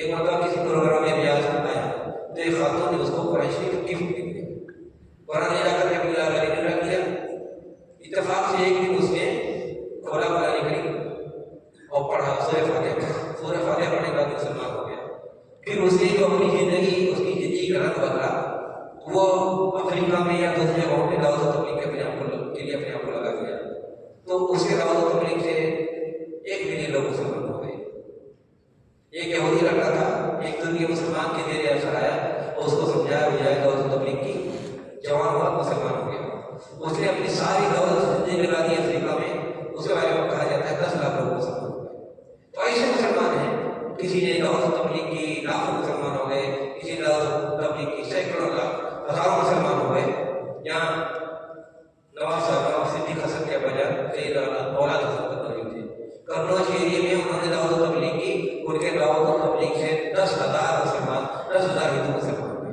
ایک مرتبہ کسی پروگرام میں ریاض آیا تو ایک خاتون نے اس کو قرآن شریف گفٹ دی ہے، قرآن لے جا کر کے اپنی لائبریری میں رکھ دیا۔ اتفاق سے ایک دن اس نے کھولا قرآن کریم اور پڑھا سورہ فاتحہ پڑھنے کے بعد مسلمان ہو گیا۔ پھر اس نے جو اپنی زندگی کا رنگ بدلا، وہ افریقہ میں یا دوسری جگہوں میں دعوت و تبلیغ کے لیے اپنے آپ کو لگا دیا، تو اس کے دعوت و تبلیغ سے 1 ملین لوگ مسلمان ہو گئے۔ ایک یہودی لڑکا تھا، ایک دن کے مسلمان کے دیر اثر آیا اور اس کو سمجھایا بجائے دعوت و تبلیغ کی، جوان ہوا مسلمان ہو گیا۔ اس نے اپنی ساری دولت زندگی لگا دی افریقہ میں، اس کے بارے میں کہا جاتا ہے 10 لاکھ لوگ مسلمان ہو گئے۔ تو ایسے مسلمان ہیں، کسی نے دعوت و تبلیغ کی، لاکھوں مسلمان ہو گئے، کسی نے دعوت و تبلیغ کی، سینکڑوں لاکھ ہزاروں مسلمان ہو گئے۔ یہاں نواب صدیق حسن کے بجائے سید اولاد حسن قدوری تھے، قرنوج ایریے میں انہوں نے دعوت و تبلیغ کی، ان کے دعوت و تبلیغ سے 10,000 مسلمان، 10,000 ہندو مسلمان ہوئے۔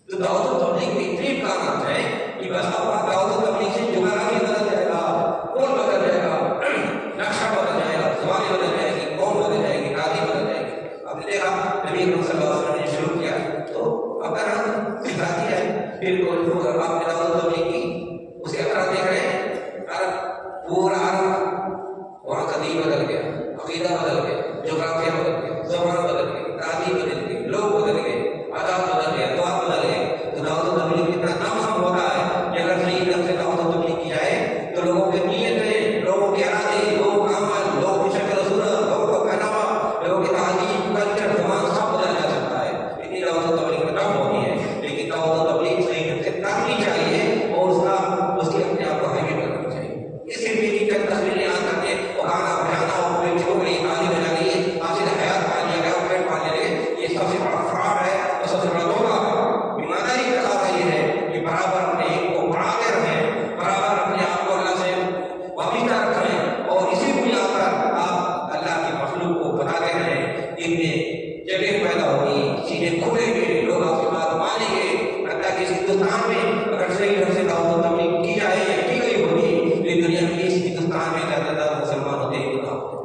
تو دعوت و تبلیغ میں اتنے امکانات ہیں کہ بس آپ دعوت و تبلیغ سے جغرافیہ بدل جائے گا، کون بدل جائے گا، نقشہ بدل جائے گا، زبانیں بدل جائے گی، قوم بدل جائے گی، تعلیم بدل جائے گی۔ آپ نے دیکھا نبی اکرم صلی اللہ علیہ وسلم نے شروع کیا تو اگر ہم سکھاتی ہے، پھر کوئی آپ نے دعوت و تبلیغ کی، اس کے اثرات دیکھ رہے ہیں، عرب پورا عرب وہاں کا دین بدل گیا، عقیدہ بدل گیا، جغرافیہ بدل گیا، زبان بدل گئی، تعلیم بدل گئی، لوگ بدل گئے، آداب بدل گئے، دعا بدل گئے۔ تو دعوت و تبلیغ اتنا نام ہوتا ہے کہ اگر صحیح ڈھنگ سے دعوت و تبلیغ کی جائے تو لوگوں کی نیتیں، لوگوں کے ارادے، لوگوں کا عمل، لوگوں کی شکل و صورت، لوگوں کا پہناوا، لوگوں کی تہذیب، کلچر، زبان سب بدل جا سکتا ہے۔ اتنی دعوت و تبلیغ میں کم ہوتی ہے، لیکن دعوت و تبلیغ صحیح ڈھنگ سے کرنی چاہیے اور اس کی اپنے آپ کو ہیوی کرنی چاہیے۔ اس سے بھی چند تصویریں یاد کر کے وہ گانا بجانا اور کوئی چھوکری گالی بجا لی ہے، حاصل حیات پا لیا گیا، پیٹ پا لیا گیا، یہ سب سے بڑا فراڈ ہے اور سب سے بڑا دھوکہ ہے۔ ایمانداری کا تقاضا یہ ہے کہ برابر اپنے ایک کو بڑھاتے رہیں، برابر اپنے آپ کو اللہ سے وابستہ رکھیں اور اسی بنیاد پر آپ اللہ کی مخلوق کو بتاتے رہیں۔ ان میں جگہ پیدا ہوگی، سینے کھلیں گے، لوگ آپ کی بات مانیں گے۔ حتیٰ کہ ہندوستان میں اگر صحیح ڈھنگ سے دعوت و تبلیغ کی جائے یا کی گئی ہوگی، پوری دنیا میں اس ہندوستان میں زیادہ مسلمان ہوتے ہی ہوتا ہوتے،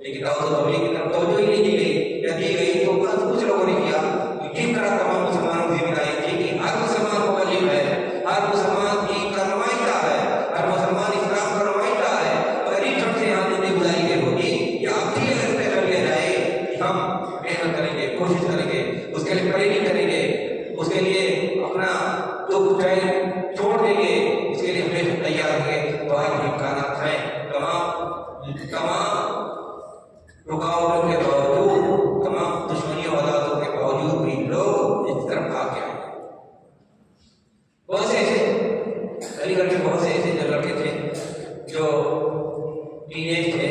لیکن دعوت و تبلیغ کی طرف توجہ ہی نہیں دی گئی یا دی گئی تو کچھ لوگوں نے کیا کہ جس طرح تمام مسلمانوں کی ذمہ تھی کہ ہر مسلمان کو واجب ہے، ہر مسلمان کی کا نمائندہ ہے، ہر مسلمان اسلام کا نمائندہ ہے، اگر اس طرح سے یہاں زندگی گزاری گئی ہوگی یا آپ بھی اگر طے کر لیا جائے کہ ہم محنت کریں گے، کوشش کریں گے، اس کے لیے پڑھائی کریں گے، اس کے لیے اپنا دکھ چین چھوڑ دیں گے، اس کے لیے ہمیں تیار رہیں گے، تو آج بھی امکانات ہیں۔ تمام رکاوٹوں کے باوجود، تمام دشمنیوں عداوتوں کے باوجود بھی لوگ اس طرف آ گئے۔ بہت سے ایسے علی گڑھ میں بہت سے ایسے جو لڑکے تھے جو ٹین ایج تھے،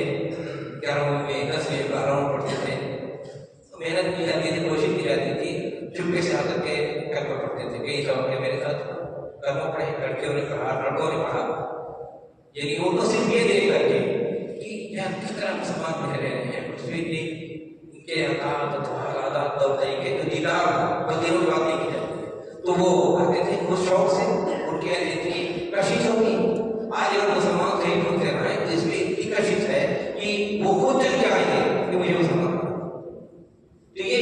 11ویں میں 10ویں 12ویں پڑھتے تھے، محنت کی جاتی تھی، کوشش کی جاتی تھی، چپکے سے آ کر کے کلمہ پڑھتے تھے۔ کئی سال کے میرے ساتھ کلمہ پڑھے، لڑکیوں نے پڑھا، لڑکوں نے پڑھا، یعنی وہ تو صرف یہ دیکھ کر کے کہ یار کس طرح مسلمان رہ رہے ہیں، کچھ بھی نہیں، ان کے عادات اور طریقے تو دیدار بدلوں کی بات نہیں کی جاتی، تو وہ آتے تھے اس شوق سے، ان کے اتنی کشش ہوگی۔ آج اگر مسلمان کہیں ڈھونڈ رہا ہے تو اس میں اتنی کشش ہے کہ وہ خود چل کے آئیں گے کہ مجھے مسلمان، تو یہ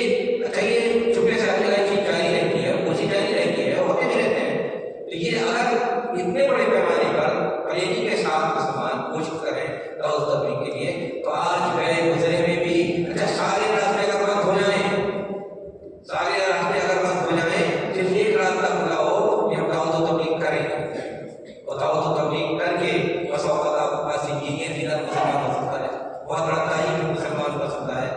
کہیں چھپے سے آنے والی چیز جاری رہتی ہے، کوشش جاری رہتی ہے، ہوتے بھی رہتے ہیں۔ تو یہ اگر اتنے بڑے پیمانے پر پریشی کے ساتھ مسلمان کوشش کریں دعوت و تبلیغ کے لیے، تو آج گئے گزرے میں بھی اچھا سارے راستے اگر بند ہو جائیں، سارے راستے اگر بند ہو جائیں، صرف ایک راستہ کھلا ہو کہ ہم دعوت و تبلیغ کریں، اور دعوت و تبلیغ کر کے بس اوقات آپ کے پاس انجینئر مسلمان ہو سکتا ہے، بہت بڑا تعلیم مسلمان ہو سکتا ہے،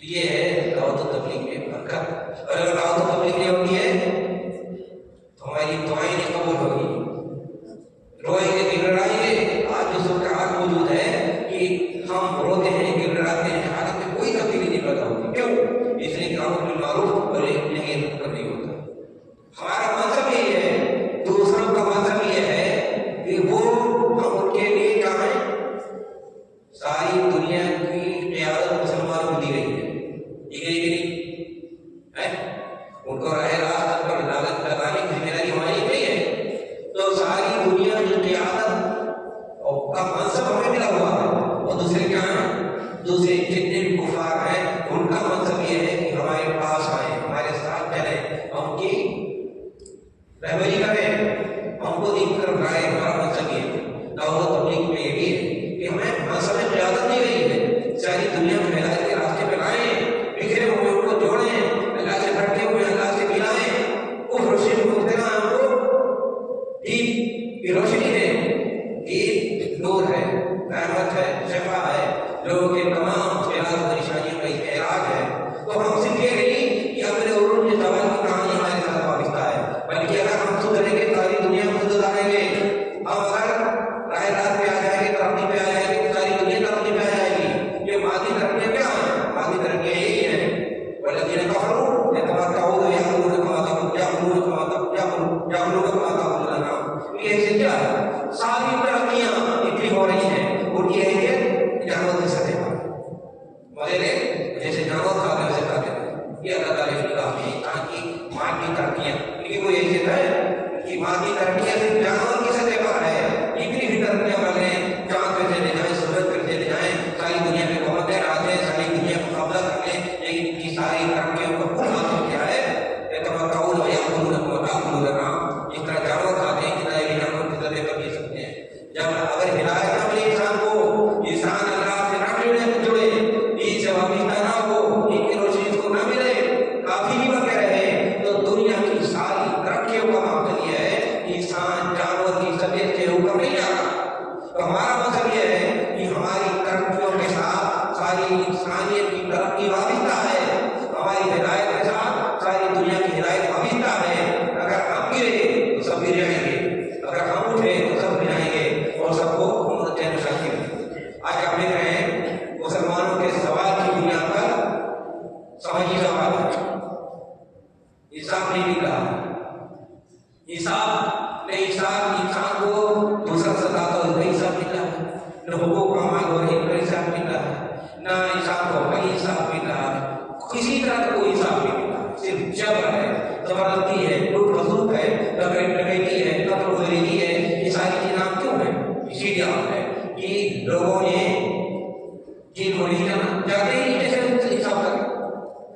یہ ہے دعوت و تبلیغ میں برکت. اور اگر دعوت و تبلیغ نہیں ہوتی ہے تو ہماری دعائیں نہیں قبول ہوگی. روئیں گے گڑگڑائیں گے. آج جو صورتحال موجود ہے کہ ہم روتے ہیں گڑگڑاتے ہیں، حالت میں کوئی تبدیلی نہیں پیدا ہوتی. کیوں؟ اس لیے کہ امر بالمعروف اور نہی منکر نہیں ہوتا. ہمارا مذہب یہی ہے، دوسروں کا مذہب یہ ہے کہ وہ ہم ان کے لیے کیا ہیں، ساری دنیا کی قیادت مسلمانوں کو دی گئی ہے. دی گئی کہ نہیں؟ ان کو راہ راست پر لاگت لگانے کی ذمہ داری ہماری نہیں ہے. تو ساری دنیا کی قیادت اور کا منصب ہمیں ملا ہوا ہے. اور دوسرے کیا ہیں؟ دوسرے جتنے بھی کفار ہیں ان کا منصب یہ ہے کہ ہمارے پاس آئیں، ہمارے ساتھ چلیں، ہم کی رہبری کریں، ہم کو دیکھ کر رائے. ہمارا منصب یہ ہے. دعوت و تبلیغ میں یہ بھی ہے کہ ہمیں منصب قیادت دی گئی ہے. ساری دنیا میں ہدایت کے راستے پہ لائیں، بکھرے ہوئے ان کو جوڑیں، اللہ سے ڈرتے ہوئے اللہ سے ملائیں. کفر و شرک مبتلا ہم کو دین کی روشنی دیں. دین نور ہے، رحمت ہے، شفا ہے، لوگوں کے تمام خیالات و پریشانیوں کا علاج ہے. تو ہم صرف یہ نہیں کہ اپنے عروج زوال کی کہانی ہمارے ساتھ وابستہ ہے، بلکہ اگر ہم سدھریں گے ساری دنیا کو سدھاریں گے. ہم اگر راہ راست پہ آ جائیں گے، ترقی پہ آ جائیں گے، ساری دنیا ترقی پہ آ جائے گی. یہ مادی ترقیاں کیا ہیں؟ مادی ترقیاں یہی ہیں. والذین کفروا یتمتعون یاکلون کما تاکلون کما تاکل الانعام. یہ ایسے کیا ہے؟ ساری ترقیاں اتنی ہو رہی ہیں، ان کی حیثیت جانور کی سطح پر جیسے جانور کھاتے ویسے کھاتے ہیں. یہ اللہ تعالیٰ کی نگاہ میں انسان کی مادی ترقیاں، ان کی کوئی حیثیت ہے کہ مادی ترقیاں صرف جانور کی سطح پر ہے. اتنی بھی ترقیاں والے ہیں، چاند پہ چلے جائیں، سورج پہ چلے جائیں، ساری دنیا میں بہت دیر آتے ہیں، ساری دنیا کو قبضہ کر لیں، لیکن ان کی ساری ترقیوں کا کل حاصل کیا ہے؟ یتمتعون ویأکلون کما تأکل الانعام. جس طرح جانور کھاتے ہیں اتنا یہ جانور کی سطح پر جی سکتے ہیں. جب اگر ہدایت نہ ملے انسان کو، انسان اللہ سے نہ جڑے، دین سے وابستہ نہ ہو، دین کی روشنی اس کو نہ ملے، کافی بھی بنے رہے، تو دنیا کی ساری ترقیوں کا مقصد یہ ہے کہ انسان جانور کی سطح سے اوپر نہیں جاتا. تو ہمارا مقصد یہ ہے کہ ہماری ترقیوں کے ساتھ ساری انسانیت کی ترقی وابستہ ہے، ہماری ہدایت کے ساتھ ساری دنیا کی ہدایت وابستہ ہے. اگر ہم گرے تو سب گر جائیں گے، اگر ہم اٹھے تو سب گرائیں گے، اور سب کو امن چین و شانتی ملے. آج ہم دیکھ رہے ہیں مسلمانوں کے سوال کی دنیا پر سمجھی سوال ہے. انصاف نہیں مل رہا. انصاف نہیں، انسان کو دوسرا ستاتا ہو، نہیں انصاف مل رہا ہے. نہ حقوق کا مال ہو رہی، نہ انصاف مل رہا ہے، نہ انسان کو بھائی انصاف مل رہا ہے. کسی طرح کا کوئی انصاف نہیں مل رہا. صرف جبر ہے، زبردستی ہے، لوٹ خسوٹ ہے، ڈکیتی ہے، قتل و غریبی ہے. یہ ساری چیزیں آپ کیوں ہیں؟ اسی لیے آپ ہے کہ لوگوں نے جن کو نہیں جانا چاہتے ہی جیسے ان سے انصاف کریں.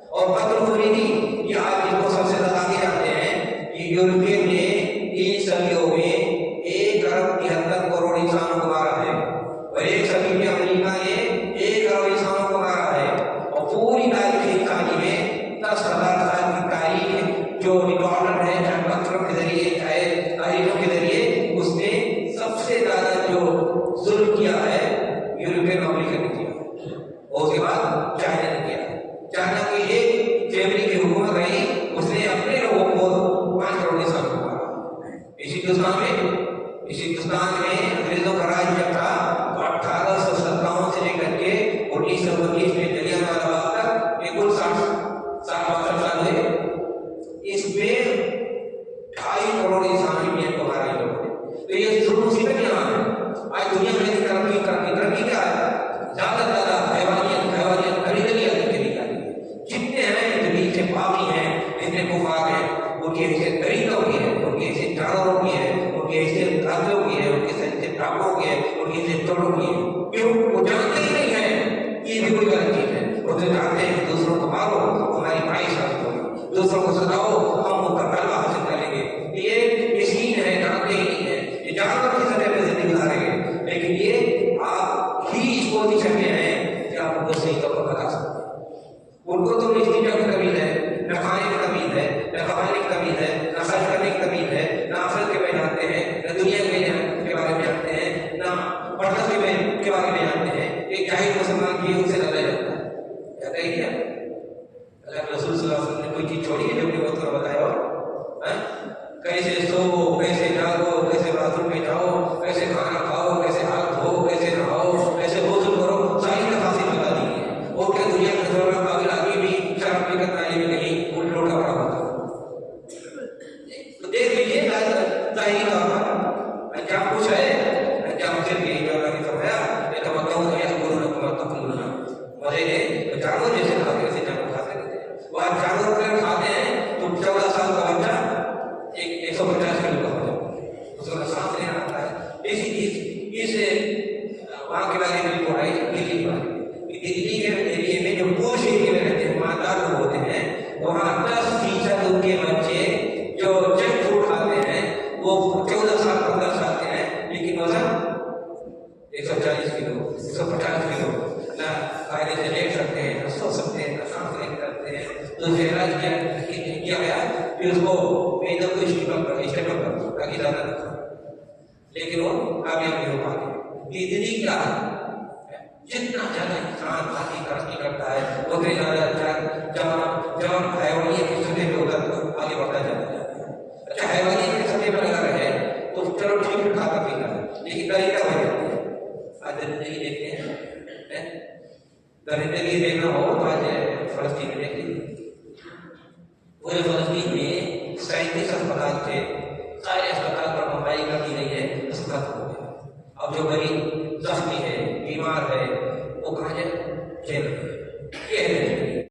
اور قتل و غریبی یہ آج جن کو سب سے زیادہ آگے جاتے ہیں کہ یورپین نے 3 صدیوں میں 1 ارب 73 کروڑ انسانوں کو مارا ہے، اور 1 صدی میں امریکہ نے 1 ارب انسانوں کو مارا ہے. اور پوری تاریخ انسانی میں 10,000 سال کی تاریخ جو ریکارڈ ہے، چاہے پتھروں کے ذریعے چاہے تاریخوں کے ذریعے، اس میں سب سے زیادہ جو ظلم کیا ہے یورپین امریکہ نے کیا، اور اس کے بعد چائنا نے کیا. چائنا کی ایک فیملی کی حکومت رہی، اس نے اپنے لوگوں کو 5 کروڑ انسان کو مارا. اس ہندوستان میں انگریزوں کا راج جب تھا تو 1857 سے لے کر کے 1922 میں جلیانوالہ باغ تک یہ کل 60 سال ہوئے. اس میں 2.5 کروڑ انسان انڈین کو مارا لوگوں نے. تو یہ ظلم مصیبت یہاں ہے. آج دنیا میں ترقی کیا ہے؟ زیادہ سے زیادہ حیوانیت خریدلی جتنے ہیں زمین سے باغی ہیں، جتنے کفار ہیں، ان کی حیثیت طریقوں کی ہے، ان کی حیثیت جانوروں کی ہے، ان کی حیثیت راتوں کی ہے، ان کی حیثیت ڈاکوں کی ہے، ان کی حیثیت چوروں کی ہے. کیوں؟ وہ جانتے ہی نہیں ہیں کہ یہ بھی کوئی غلط چیز ہے. وہ تو جانتے ہیں کہ دوسروں کو مارو ہماری بڑائی ثابت ہوگی، دوسروں کو ستاؤ ہم ان پر غلبہ حاصل کریں گے. یہ مسکین ہے، جانتے ہی نہیں ہے، یہ جانور کی سطح پہ زندگی گزاریں گے. لیکن یہ آپ ہی اس پوزیشن میں ہیں کہ آپ کو صحیح طور پر بتا سکتے ہیں. ان کو تو استنجا کی کمی ہے، نہ کھانے کی کمی ہے، نہ کمانے کی کمی ہے، نہ خرچ کرنے کی کمی ہے، نہ آخرت کے بارے جانتے ہیں، نہ دنیا کے بارے میں جانتے ہیں، نہ برکت کے بارے میں جانتے ہیں. ایک جاہل مسلمان کی ان سے زیادہ جانتا ہے. کیا یہی جو اللہ نے فرمایا یتمتعون یأکلون کما تأکلون، مزے نے جانور جیسے کھاتے ویسے جانور کھاتے رہتے ہیں. وہ آپ جانور اگر کھاتے ہیں تو 14 سال کا بچہ 150 کلو کا ہو جاتا ہے، اس کا سانس لینا آتا ہے. اسی چیز اس وہاں کے بارے میں جو ہے دلی کے بارے میں، دلی کے ایریے میں جو پوش ایریے میں رہتے ہیں مالدار لوگ ہوتے ہیں، وہاں 10% ان کے بچے جو جنک فوڈ کھاتے ہیں وہ 14 سال 15 سال کے ہیں، لیکن وزن 140 کلو 150 کلو، نہ قاعدے سے لیٹ سکتے ہیں، نہ سو سکتے ہیں، نہ سانس لے سکتے ہیں. تو اسے علاج کیا گیا، پھر اس کو میڈیا کو اسٹیبل کر دو تاکہ زیادہ نہ کھائے، لیکن وہ کامیاب نہیں ہو پاتے. دلی کیا ہے، جتنا زیادہ انسان آگے ترقی کرتا ہے اتنے زیادہ جوان حیوانیت کی سطح پہ ہوتا تو آگے بڑھتا جاتا ہے. اچھا حیوانیت کی سطح پر اگر رہے تو چلو ٹھیک ہے کھاتا پیتا ہے، لیکن طریقہ ہو جاتے ہیں. آج زندگی دیکھتے ہیں، زندگی دیکھنا ہو تو آج فلسطین میں دیکھتے، پورے فلسطین میں 37 اسپتال تھے، سارے اسپتال پر ممبئی کر دی گئی ہے، ختم ہو گئے. اب جو غریب زخمی ہے بیمار ہے وہ کہاں جائے؟ جیل میں.